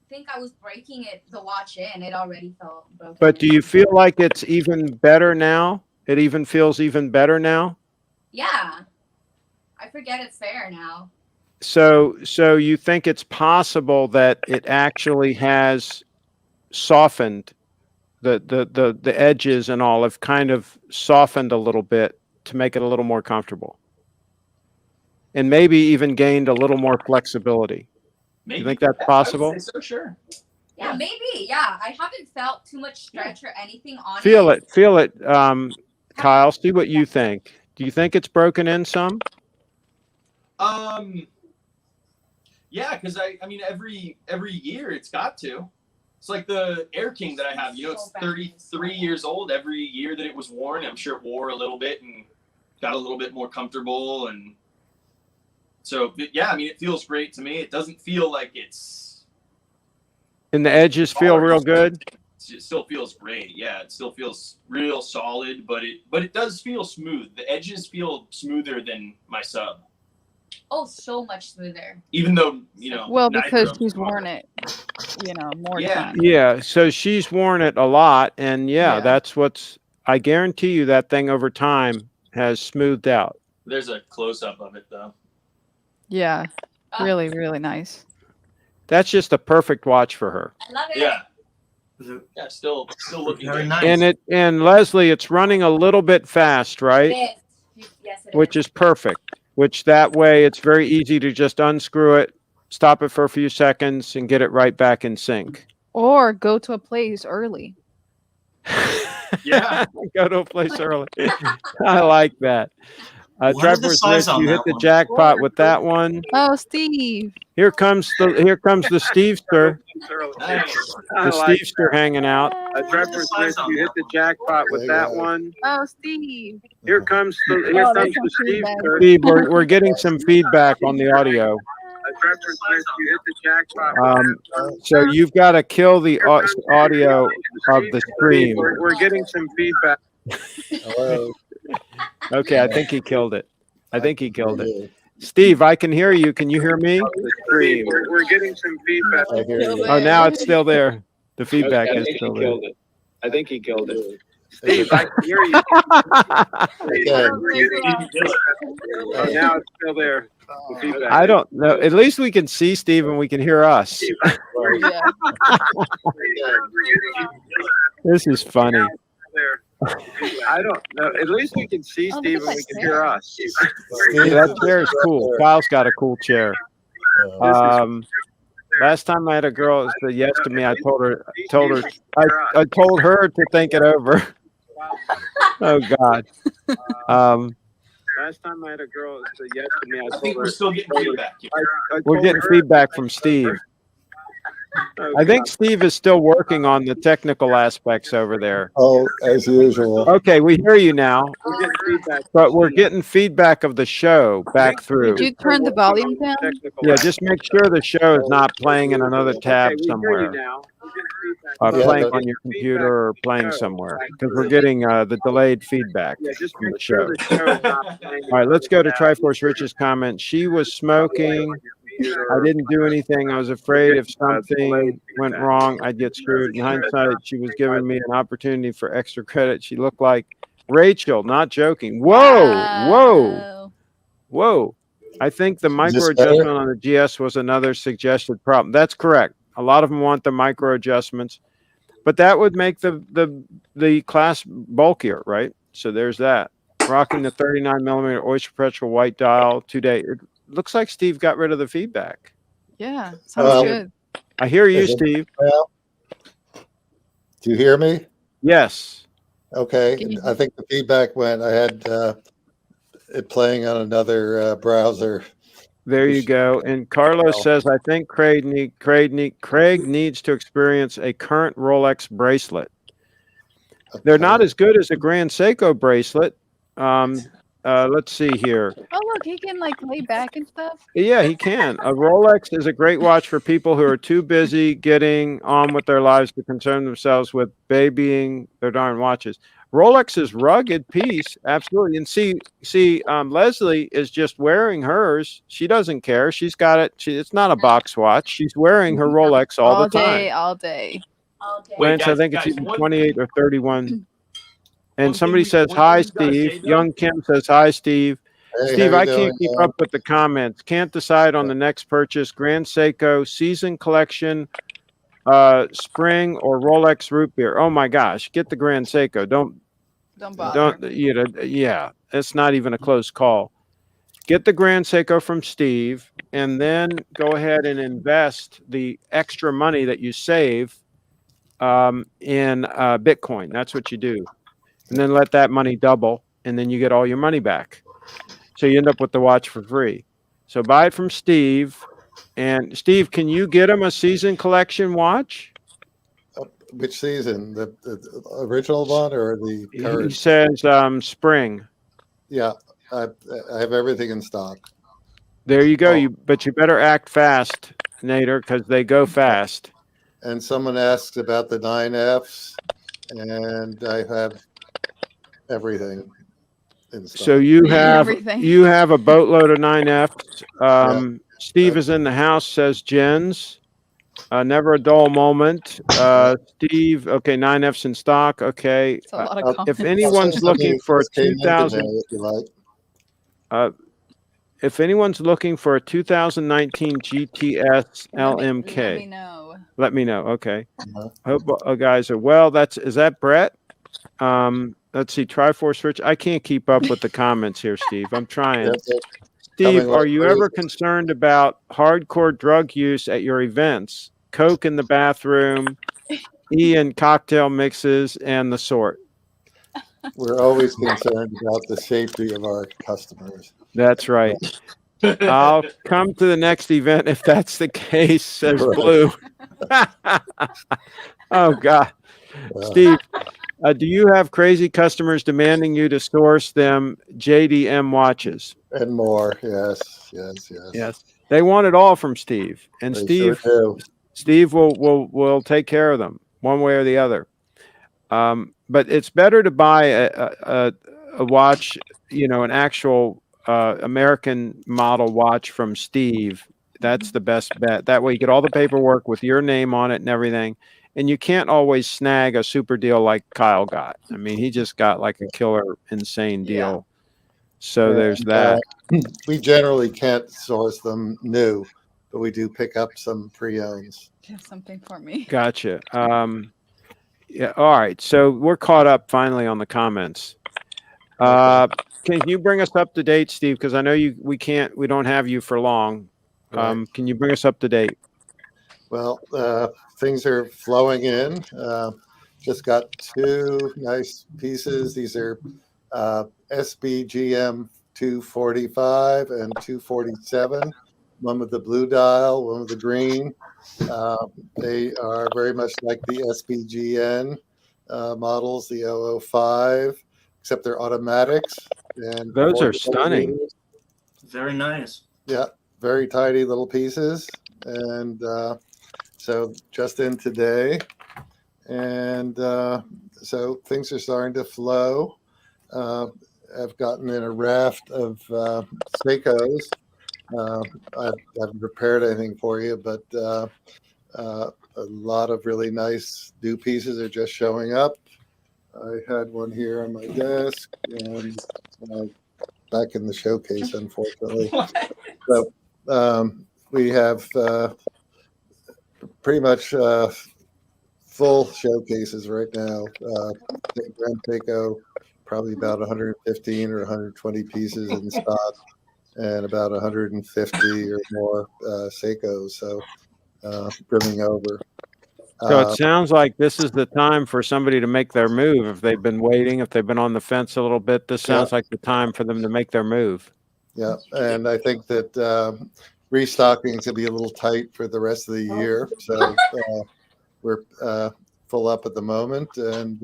think I was breaking the watch in. It already felt broken. But do you feel like it's even better now? It even feels even better now? Yeah. I forget it's there now. So you think it's possible that it actually has softened the edges and all have kind of softened a little bit to make it a little more comfortable, and maybe even gained a little more flexibility. Maybe. You think that's possible? I would say so, sure. Yeah, maybe. Yeah, I haven't felt too much stretch or anything on it. Feel it. Kyle, see what you think. Do you think it's broken in some? Yeah, because I mean every year it's got to. It's like the Air King that I have. You know, it's 33 years old. Every year that it was worn, I'm sure it wore a little bit and got a little bit more comfortable. And so, yeah, I mean, it feels great to me. It doesn't feel like it's. And the edges feel real good. It still feels great. Yeah, it still feels real solid, but it does feel smooth. The edges feel smoother than my sub. Oh, so much smoother. Even though, you know. Well, because she's worn it, you know, more times. Yeah, so she's worn it a lot, and that's what's. I guarantee you that thing over time has smoothed out. There's a close-up of it, though. Yeah, really, really nice. That's just a perfect watch for her. I love it. Yeah. Yeah, still looking Very good. nice. And Leslie, it's running a little bit fast, right? Yes, it Which is perfect. Which that way it's very easy to just unscrew it, stop it for a few seconds, and get it right back in sync. Or go to a place early. Yeah. Go to a place early. I like that. What is the Triforce size Rich, on you hit that the one? jackpot with that one. Oh, Steve. Here comes the Stevester. Nice. The Stevester hanging out. Triforce Rich, you hit the jackpot with that one. Oh, Steve. Here comes the Oh, there's some feedback. Steve. We're getting some feedback on the audio. So you've got to kill the audio of the stream. We're getting some feedback. Hello. Okay, I think he killed it. Steve, I can hear you. Can you hear me? We're getting some feedback. I hear you. Oh, now it's still there. The feedback is still there. I think he killed it. Steve, I can hear you. Okay. Oh, now it's still there. I don't know. At least we can see Steve and we can hear us. Yeah. This is funny. I don't know. At least we can see Oh, Steve look and at we that can hear us. Steve, That chair is cool. Kyle's got a cool chair. Last time I had a girl that said yes to me, I told her to think it over. Oh God. Last time I had a girl that said yes to me, I think we're still getting feedback. we're getting feedback from Steve. I think Steve is still working on the technical aspects over there. Oh, as usual. Okay, we hear you now, but we're getting feedback of the show back through. Did you turn the volume down? Yeah, just make sure the show is not playing in another tab somewhere. Playing on your computer or playing somewhere, because we're getting the delayed feedback from the show. All right, let's go to Triforce Rich's comment. She was smoking. I didn't do anything. I was afraid if something went wrong, I'd get screwed. In hindsight, she was giving me an opportunity for extra credit. She looked like Rachel, not joking. Whoa. I think the micro adjustment on the GS was another suggested problem. That's correct. A lot of them want the micro adjustments, but that would make the class bulkier, right? So there's that. Rocking the 39mm oyster perpetual white dial 2-day. It looks like Steve got rid of the feedback. Yeah, sounds good. I hear you, Is it- Steve. Well, do you hear me? Yes. Okay. I think the feedback went. I had it playing on another browser. There you go. And Carlos says, I think Craig needs to experience a current Rolex bracelet. They're not as good as a Grand Seiko bracelet. Let's see here. Oh, look, he can like lay back and stuff. Yeah, he can. A Rolex is a great watch for people who are too busy getting on with their lives to concern themselves with babying their darn watches. Rolex is rugged piece, absolutely. And see, Leslie is just wearing hers. She doesn't care. She's got it. It's not a box watch. She's wearing her Rolex all the time. All day. Lance, I think it's either 28 or 31. And somebody says, hi, Steve. Young Kim says, hi, Steve. Hey, Steve, how I you can't doing, keep man? up with the comments. Can't decide on the next purchase. Grand Seiko, season collection, spring, or Rolex root beer. Oh my gosh, get the Grand Seiko. Don't bother. Yeah, it's not even a close call. Get the Grand Seiko from Steve, and then go ahead and invest the extra money that you save in Bitcoin. That's what you do. And then let that money double, and then you get all your money back. So you end up with the watch for free. So buy it from Steve. And Steve, can you get him a season collection watch? Which season? The original one or the He current? says spring. Yeah, I have everything in stock. There you go. Oh. But you better act fast, Nader, because they go fast. And someone asks about the 9Fs, and I have everything in stock. So you have Everything. a boatload of 9Fs. Steve is in the house, says Jens. Never a dull moment. Steve, okay, 9Fs in stock. Okay. It's a lot of comments. If anyone's looking for a 2000, if you like. if anyone's looking for a 2019 GTS Let me LMK, know. Let me know. Okay. Uh-huh. Hope guys are well. Is that Brett? Let's see. Triforce Rich. I can't keep up with the comments here, Steve. I'm trying. Yep, yep. Steve, Coming are like you crazy. ever concerned about hardcore drug use at your events? Coke in the bathroom, and cocktail mixes, and the sort. We're always concerned about the safety of our customers. That's right. I'll come to the next event if that's the case, says Right. Blue. Oh, God. Steve, do you have crazy customers demanding you to source them JDM watches? And more. Yes, yes, yes. Yes. They want it all from Steve. And They sure do. Steve will take care of them one way or the other. But it's better to buy a watch, an actual American model watch from Steve. That's the best bet. That way you get all the paperwork with your name on it and everything. And you can't always snag a super deal like Kyle got. I mean, he just got like a killer, insane deal. So there's that. We generally can't source them new, but we do pick up some pre-owns. You have something for me. Gotcha. Yeah. All right. So we're caught up finally on the comments. Can you bring us up to date, Steve? Because I know we don't have you for long. Right. Can you bring us up to date? Well, things are flowing in. Just got two nice pieces. These are SBGM 245 and 247. One with the blue dial, one with the green. They are very much like the SBGN models, the 005, except they're automatics. And those are stunning. Very nice. Yeah, very tidy little pieces. And so just in today. And so things are starting to flow. I've gotten in a raft of Seikos. I haven't prepared anything for you, but a lot of really nice new pieces are just showing up. I had one here on my desk and back in the showcase, unfortunately. So we have pretty much full showcases right now. Grand Seiko, probably about 115 or 120 pieces in stock, and about 150 or more Seikos. So brimming over. So it sounds like this is the time for somebody to make their move. If they've been waiting, if they've been on the fence a little bit, this sounds like the time for them to make their move. Yeah, and I think that restocking is going to be a little tight for the rest of the year. So we're full up at the moment, and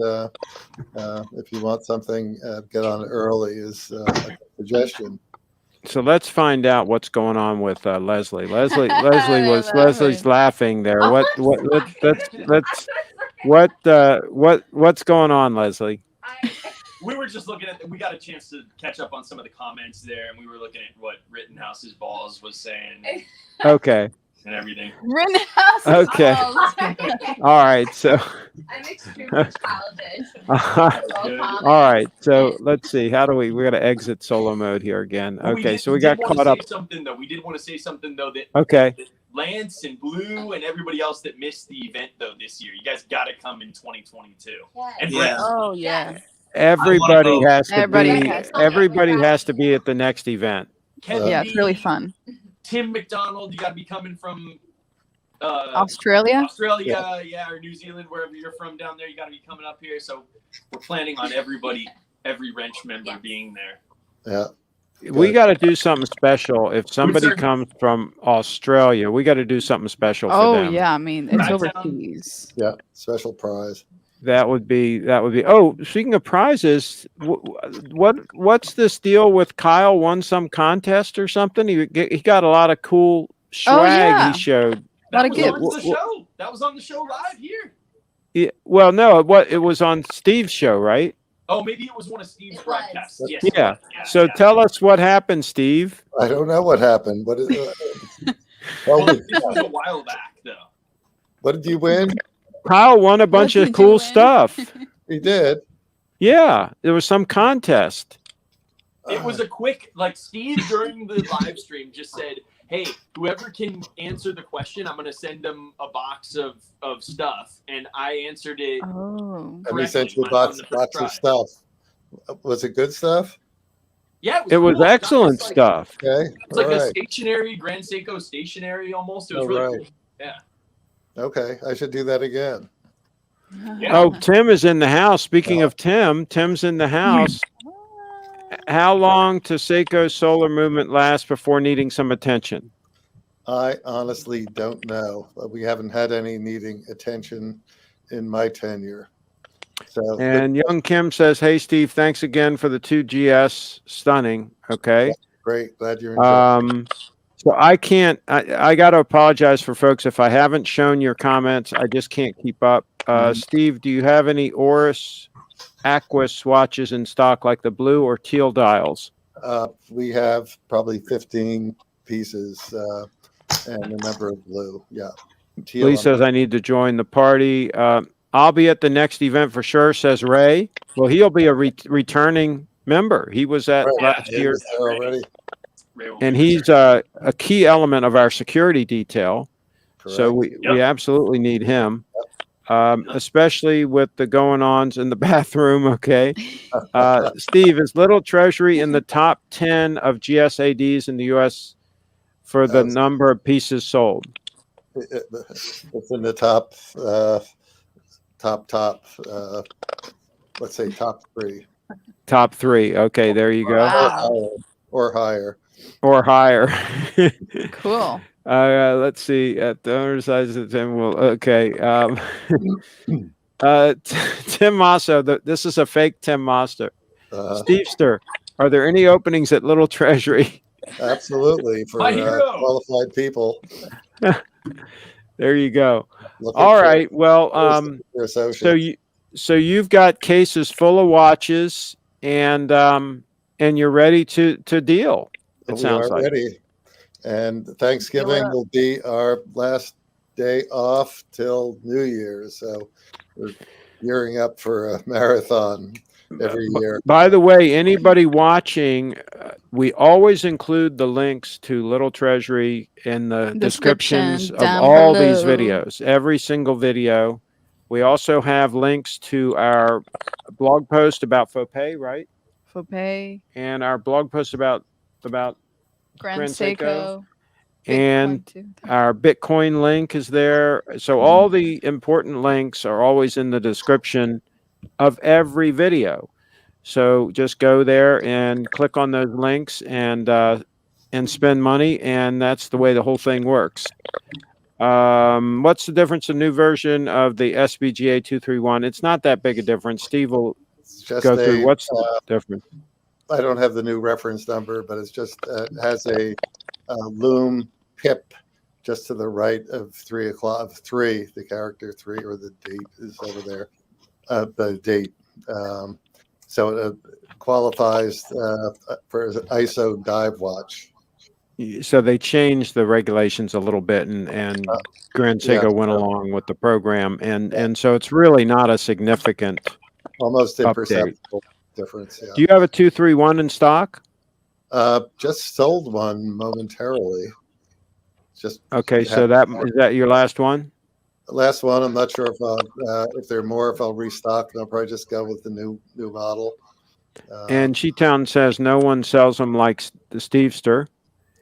if you want something, get on it early is a suggestion. So let's find out what's going on with Leslie. Leslie's laughing there. What's going on, Leslie? We were just looking at. We got a chance to catch up on some of the comments there, and we were looking at what Rittenhouse's balls was saying. Okay. And everything. Rittenhouse. Okay. All right. So. I'm extremely childish. All right. So let's see. We got to exit solo mode here again. Okay. So we got caught up. We did want to say something though that. Okay. That Lance and Blue and everybody else that missed the event though this year, you guys got to come in 2022. Yes. And Yeah. Oh yeah. Everybody has to Everybody be. has to. Everybody has to be at the next event. Yeah, it's really fun. Tim McDonald, you got to be coming from Australia, yeah, or New Zealand, wherever you're from down there. You got to be coming up here. So we're planning on every wrench member being there. Yeah. We got to do something special. If somebody comes from Australia, we got to do something special for them. Oh yeah, I mean it's Right. overseas. Yeah. Special prize. That would be. Oh, speaking of prizes, what's this deal with Kyle won some contest or something? He got a lot of cool swag yeah. he showed. That Lot of was gifts. on the show. That was on the show live here. Yeah, well, no, it was on Steve's show, right? Oh, maybe it was one of Steve's broadcasts. Yes. Yeah. So tell us what happened, Steve. I don't know what happened. What is it? Well, this was a while back, though. What did you win? Kyle won a bunch of cool stuff. He did. Yeah, there was some contest. It was a quick, like Steve during the live stream just said, "Hey, whoever can answer the question, I'm gonna send them a box of stuff," and I answered it. Oh. And we sent you a correctly on box the first try. of stuff. Was it good stuff? Yeah, It was cool. I got excellent this, like, stuff. Okay. It's like All a right. stationary Grand Seiko stationary almost. It was All really right. cool. Yeah. Okay. I should do that again. Yeah. Oh, Tim is in the house. Speaking of Tim, Tim's in the house. How long does Seiko's solar movement last before needing some attention? I honestly don't know. But we haven't had any needing attention in my tenure. So And young Kim says, "Hey Steve, thanks again for the 2GS stunning." Okay. great. Glad you're enjoying. So I can't. I got to apologize for folks if I haven't shown your comments. I just can't keep up. Steve, do you have any Oris Aquis watches in stock, like the blue or teal dials? We have probably 15 pieces and a number of blue. Yeah. Teal, Lee says I need to join the party. I'll be at the next event for sure, says Ray. Well, he'll be a returning member. He was at last he year. was there already. And he's a key element of our security detail. Correct. So we absolutely need him, especially with the going-ons in the bathroom. Okay. Steve, is Little Treasury in the top 10 of GSADs in the U.S. for the number of pieces sold? It's in the top, let's say top 3. Top 3. Okay, there you go. Wow. Or higher. Or higher. Cool. Let's see. At the owner size of 10 will. Okay. Tim Masso. This is a fake Tim Master. Stevester, are there any openings at Little Treasury? Absolutely, for qualified people. There you go. All right. Well, so you've got cases full of watches, and you're ready to deal. It sounds like. Ready. And Thanksgiving will be our last day off till New Year's. So we're gearing up for a marathon every year. By the way, anybody watching, we always include the links to Little Treasury in the descriptions of all these videos, every single video. We also have links to our blog post about faux pay, right? Faux pay. And our blog post about Grand Seiko. And our Bitcoin link is there. So all the important links are always in the description of every video. So just go there and click on those links and spend money, and that's the way the whole thing works. What's the difference? A new version of the SBGA 231. It's not that big a difference. Steve will go through. What's the difference? I don't have the new reference number, but it's just has a loom pip just to the right of 3 o'clock. 3, the character 3, or the date is over there. The date. So it qualifies for an ISO dive watch. So they changed the regulations a little bit, and Grand Seiko went along with the program, and so it's really not a significant, almost update. Imperceptible difference. Yeah. Do you have a 231 in stock? Just sold one momentarily. Just okay. So is that your last one? Last one. I'm not sure if there are more. If I'll restock, I'll probably just go with the new model. And Cheetown says no one sells them like the Stevester.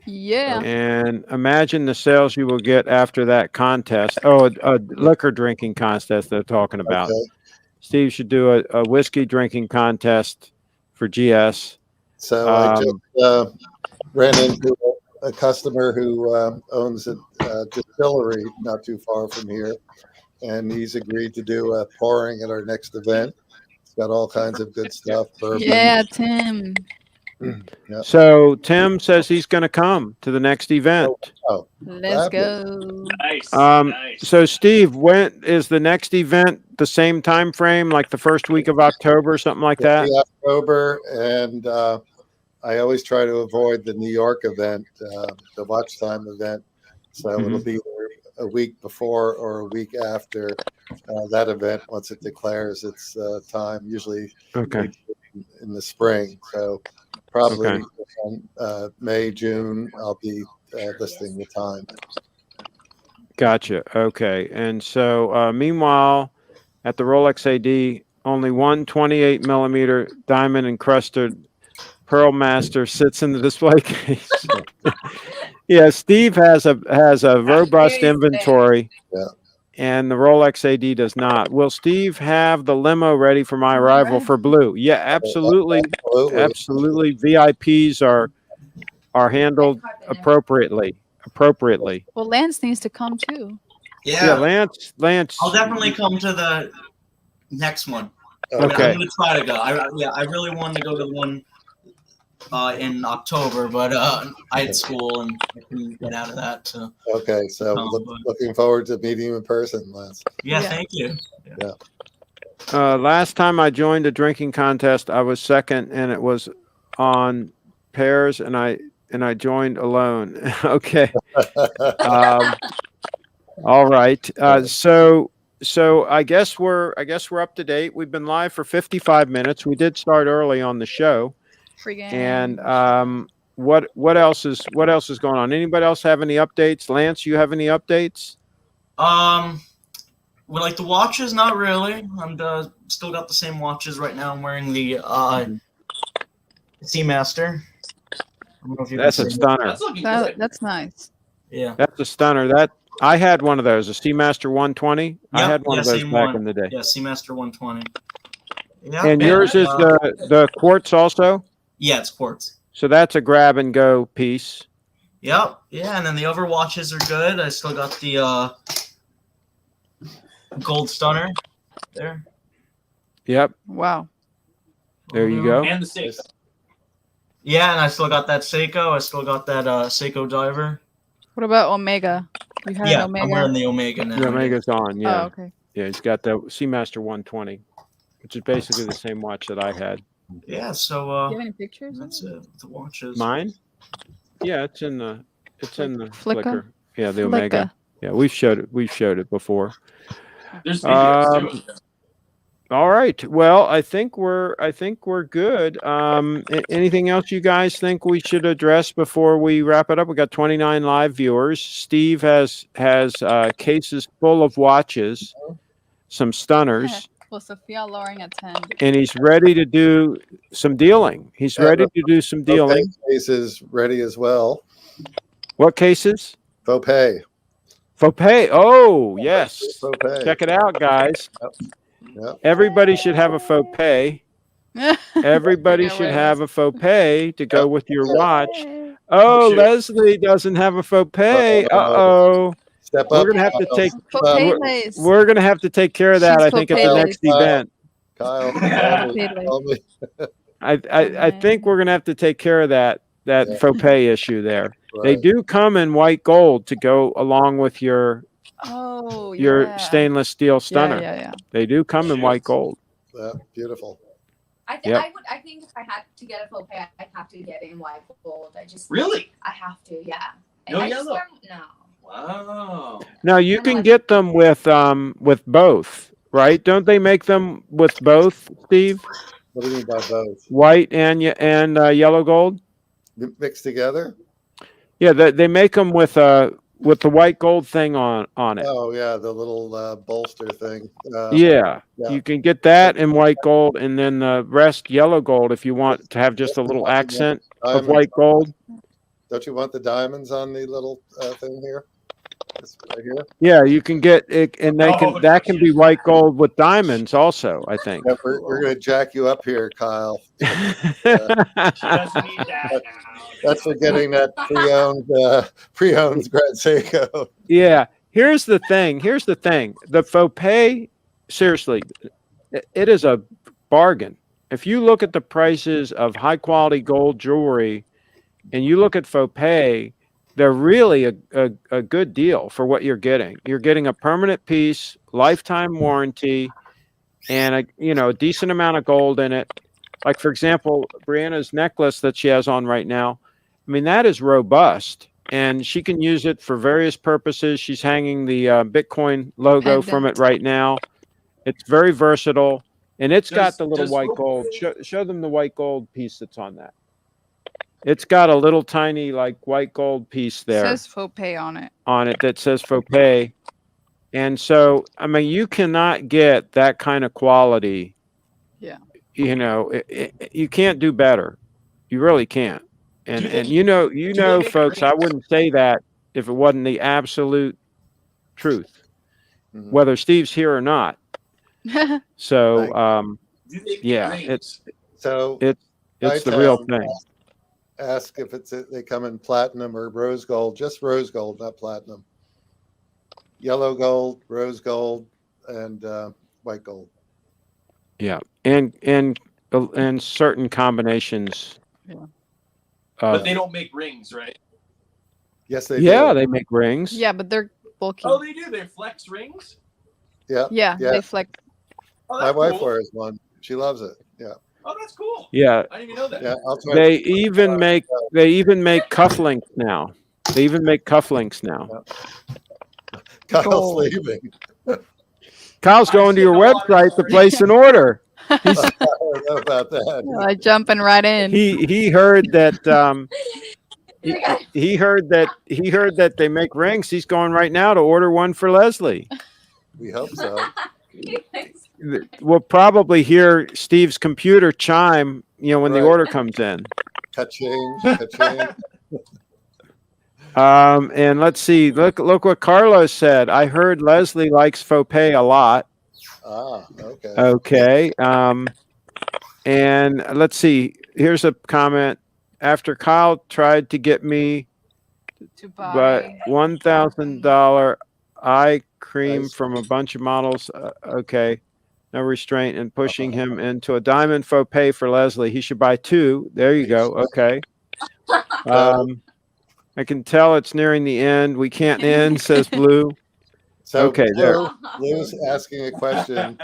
Yeah. And imagine the sales you will get after that contest. Oh, a liquor drinking contest they're talking about. Okay. Steve should do a whiskey drinking contest for GS. So I just ran into a customer who owns a distillery not too far from here, and he's agreed to do a pouring at our next event. It's got all kinds of good stuff. Bourbon. Yeah, Tim. Yeah. So Tim says he's going to come to the next event. Let's go. Nice. So Steve, when is the next event? The same time frame, like the first week of October, something like that? October, and I always try to avoid the New York event, the watch time event. So it'll be a week before or a week after that event once it declares its time, usually in the spring. So probably Okay. May, June, I'll be listing the time. Gotcha. Okay. And so, meanwhile, at the Rolex AD, only one 28 millimeter diamond encrusted Pearl Master sits in the display case. Yeah, Steve has a robust very inventory. Yeah. And the Rolex AD does not. Will Steve have the limo ready for my arrival for blue? Yeah, absolutely. Absolutely. Absolutely. VIPs are handled appropriately. Well, Lance needs to come too. Yeah, Yeah, Lance. I'll definitely come to the next one. I mean, Okay. I'm gonna try to go. I really wanted to go to the one in October, but I had school and I couldn't get out of that. So Okay, so looking forward to meeting you in person, Lance. yeah, Yeah. thank you. Yeah. Last time I joined a drinking contest, I was second, and it was on pairs, and I joined alone. Okay. All right. So I guess we're up to date. We've been live for 55 minutes. We did start early on the show. Free game. And what else is going on? Anybody else have any updates? Lance, you have any updates? Well, like the watches, not really. I'm still got the same watches right now. I'm wearing the Seamaster. I don't know if you That's can a see it. stunner. That's looking good. That's nice. Yeah. That's a stunner. That I had one of those, a Seamaster 120. I Yep, had one yeah, of those same back one. in the day. Yeah, Seamaster 120. Yeah. And yours is the quartz also? Yeah, it's quartz. So that's a grab and go piece. Yep. Yeah, and then the overwatches are good. I still got the gold stunner there. Yep. Wow. There you go. And the Seiko. Yeah, and I still got that Seiko. I still got that Seiko diver. What about Omega? You had Yeah, an Omega? I'm wearing the Omega now. The Omega's on, yeah. Oh, okay. Yeah, he's got the Seamaster 120, which is basically the same watch that I had. Yeah, so Do you have any pictures? that's it. The watches. Mine? Yeah, it's in the Flickr? Flickr. Yeah, the Omega. Flickr. Yeah, we've showed it before. There's videos too. All right. Well, I think we're good. Anything else you guys think we should address before we wrap it up? We got 29 live viewers. Steve has cases full of watches, some stunners, Well, Sophia lowering at 10. and he's ready to do some dealing. He's ready to do some dealing. Case is ready as well. What cases? Faux pay. Faux pay. Oh, yes. Faux pay. Check it out, guys. Yep. Everybody should have a faux pay. Everybody Yeah, should wait. have a faux pay to go with your watch. Yay. Oh, shoot. Leslie doesn't have a faux pay. Uh-oh. Step up. We're gonna have to take Faux pay we're- lace. we're gonna have to take care of that, She's I think, at faux the pay. next event. Kyle. Paid lace. Tell me. I think we're gonna have to take care of that Yeah. faux pay issue there. They Right. do come in white gold to go along with your Oh, yeah. stainless steel stunner. Yeah. They do come in white gold. Yeah, beautiful. I Yep. think if I had to get a faux pay, I'd have to get it in white gold. Really? I have to, yeah. No I just yellow? no. Wow. Now you can get them with both, right? Don't they make them with both, Steve? What do you mean by both? White and yellow gold? Mixed together? Yeah, they make them with the white gold thing on it. Oh yeah, the little bolster thing. Yeah, yeah. you can get that in white gold, and then the rest yellow gold if you want to have just a little accent of Diamond. white gold. Don't you want the diamonds on the little thing here? This right here. Yeah, you can get it, and Oh, that can be white gold with diamonds also, I think. Yeah, we're gonna jack you up here, Kyle. She doesn't need that now. That's for getting that pre-owned Grand Seiko. Yeah. Here's the thing. The faux pay, seriously, it is a bargain. If you look at the prices of high quality gold jewelry and you look at faux pay, they're really a good deal for what you're getting. You're getting a permanent piece, lifetime warranty, and a decent amount of gold in it. Like, for example, Brianna's necklace that she has on right now, I mean, that is robust, and she can use it for various purposes. She's hanging the Bitcoin logo from it right now. It's very versatile, and it's got the little does white faux gold. pay- Show them the white gold piece that's on that. It's got a little tiny like white gold piece there Says faux pay on it. that says faux pay. And so, I mean, you cannot get that kind of quality. Yeah. You know, you can't do better. You really can't. And Do they- and you know, they make folks, I rings? wouldn't say that if it wasn't the absolute truth, Mhm. whether Steve's here or not. So, Do they make yeah, rings? So it's the real Nightown thing. ask if they come in platinum or rose gold, just rose gold, not platinum. Yellow gold, rose gold, and white gold. Yeah, and certain combinations. Yeah. But they don't make rings, right? Yes, they Yeah, do. they make rings. Yeah, but they're bulky. Oh, they do. They're flex rings. Yeah, Yeah, yeah. they flex. Oh, My that's wife cool. wears one. She loves it. Yeah, Oh, that's cool. Yeah, I didn't even know that. yeah. I'll try. they even make cufflinks now. They even make cufflinks now. Kyle's Gold. leaving. Kyle's going to your seen a lot of website to stories. place an order. I don't know about that. Like jumping right in. He heard that You're good. he heard that they make rings. He's going right now to order one for Leslie. We hope so. We'll probably hear Steve's computer chime, when the Right. order comes in. Ka-ching, ka-ching. And let's see. Look what Carlos said. I heard Leslie likes faux pay a lot. Ah, okay. Okay. And let's see. Here's a comment. After Kyle tried to get me To but buy. $1,000 eye cream Nice. from a bunch of models. Okay. No restraint in pushing him into a diamond faux pay for Leslie. He should buy 2. There you go. Okay. I can tell it's nearing the end. We can't end, says Blue. So Okay, there. Blue's asking a question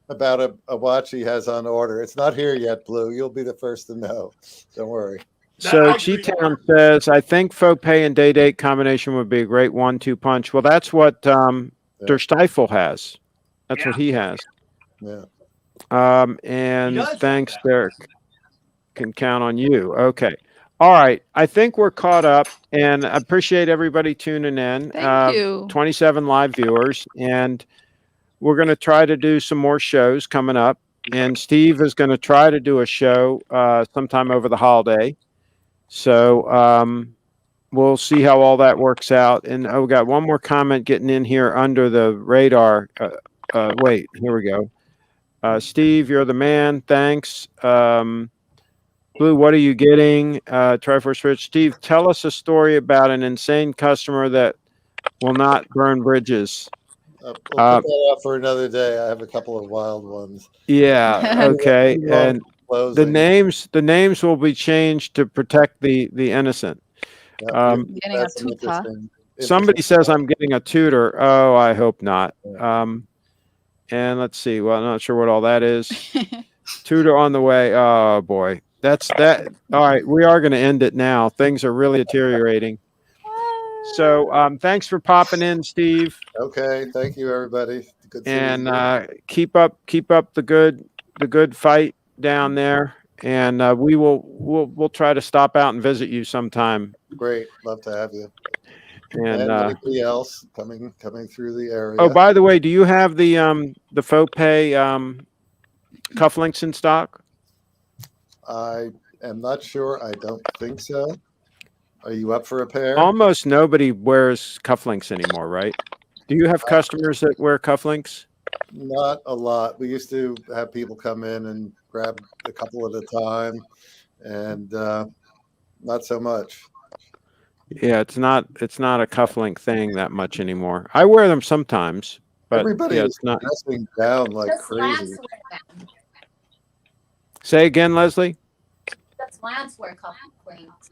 about a watch he has on order. It's not here yet, Blue. You'll be the first to know. Don't worry. So I agree. Cheetown says, I think faux pay and day date combination would be a great 1-2 punch. Well, that's what Der Stiefel has. That's what he has. Yeah. And He does. thanks, Derek. Can count on you. Okay. All right. I think we're caught up, and I appreciate everybody tuning in. Thank you. 27 live viewers, and we're going to try to do some more shows coming up. And Steve is going to try to do a show sometime over the holiday. So we'll see how all that works out. And we got one more comment getting in here under the radar. Wait, here we go. Steve, you're the man. Thanks. Blue, what are you getting? Triforce Rich. Steve, tell us a story about an insane customer that will not burn bridges. We'll put that off for another day. I have a couple of wild ones. Yeah. Okay. And the Closing. names will be changed to protect the innocent. Yeah, Getting a that's an tutor. Somebody says I'm getting a tutor. Oh, I hope not. And let's see. Well, I'm not sure what all that is. Tutor on the way. Oh boy. That's that. All right. We are going to end it now. Things are really deteriorating. So thanks for popping in, Steve. Okay. Thank you, everybody. Good And seeing keep up the good fight down there. And we'll try to stop out and visit you sometime. you. Great. Love to have you. And anybody else coming through the area. oh, by the way, do you have the faux pay cufflinks in stock? I am not sure. I don't think so. Are you up for a pair? Almost nobody wears cufflinks anymore, right? Do you have customers that wear cufflinks? Not a lot. We used to have people come in and grab a couple at a time, and not so much. Yeah, it's not a cufflink thing that much anymore. I wear them sometimes, but Everybody yeah, is it's not. dressing down like Does Lance crazy. wear them? Say again, Leslie. Does Lance wear cufflinks?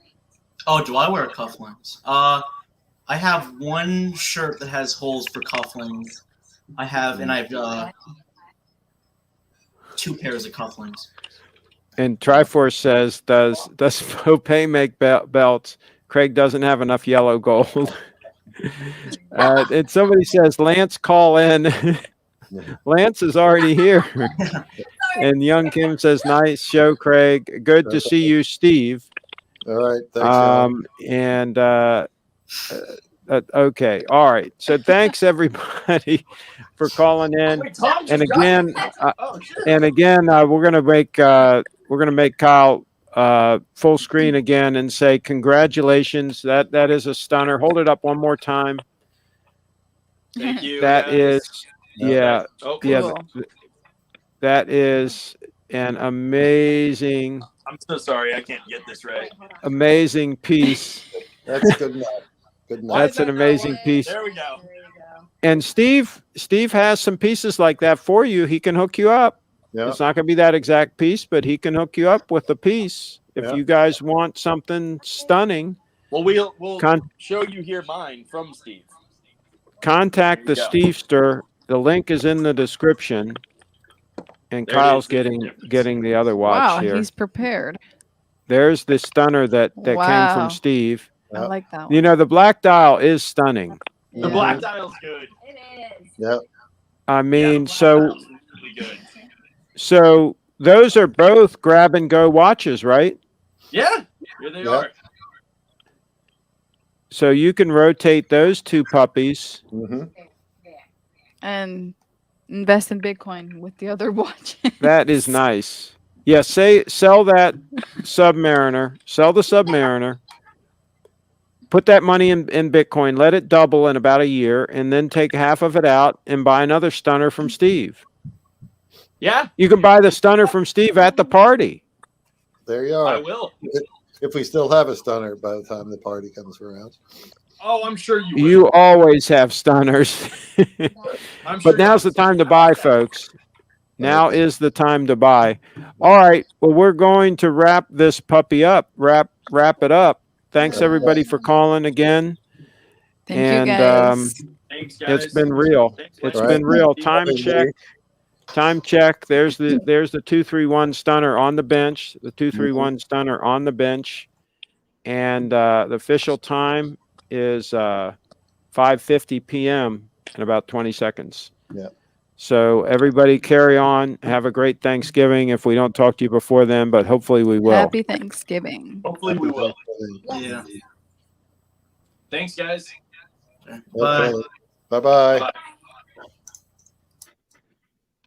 Oh, do I wear cufflinks? I have one shirt that has holes for cufflinks. I have 2 pairs of cufflinks. And Triforce says, does faux pay make belts? Craig doesn't have enough yellow gold. And somebody says, Lance, call in. Lance is already here. And Young Kim says, nice show, Craig. Good to see you, Steve. All right. Thanks, John. And okay, all right. So thanks everybody for calling in. Wait, Tom And just got again, it? Oh, shit. we're gonna make Kyle full screen again and say congratulations. That is a stunner. Hold it up one more time. Thank you. That guys. is, yeah, Oh, yeah. Cool. That is an amazing, I'm so sorry. I can't get this right. amazing piece. That's good enough. Good enough. Why is That's an that not amazing working? piece. There we go. There you go. And Steve has some pieces like that for you. He can hook you up. Yeah. It's not going to be that exact piece, but he can hook you up with a piece if Yeah. you guys want something stunning. Well, we'll Con- show you here mine from Steve. Contact the There you go. Stevester. The link is in the description. And There it Kyle's is. There's the difference. getting the other watch Wow, here. he's prepared. There's the stunner that came Wow. from Steve. I Yeah. like that one. You know, the black dial is stunning. The Yeah. black dial's good. It is. Yeah. I Yeah, mean, the black so dial's really good. so those are both grab and go watches, right? Yeah, here they Yeah. are. So you can rotate those two puppies. Mm-hmm. And invest in Bitcoin with the other watch. That is nice. Yeah, sell that Submariner, sell the Submariner, put that money in Bitcoin, let it double in about a year, and then take half of it out and buy another stunner from Steve. Yeah, You can buy the stunner from Steve at the party. There you I are. will. If we still have a stunner by the time the party comes around. Oh, I'm sure you will. You always have stunners. I'm sure But now's the time to buy, folks. Now is the time to buy. All right. Well, we're going to wrap this puppy up. Wrap it up. Thanks Okay. everybody for calling again. Thank And, you guys. Thanks, guys. It's been real. Thanks, It's All been right. real. Steve. Time check. Time check. There's the 231 stunner on the bench. The 231 stunner on the bench. And the official time is 5:50 p.m. in about 20 seconds. Yeah. So everybody carry on. Have a great Thanksgiving if we don't talk to you before then, but hopefully we will. Happy Thanksgiving. Hopefully we will. Yeah. Thanks, guys. Bye. Okay. Bye-bye. Bye.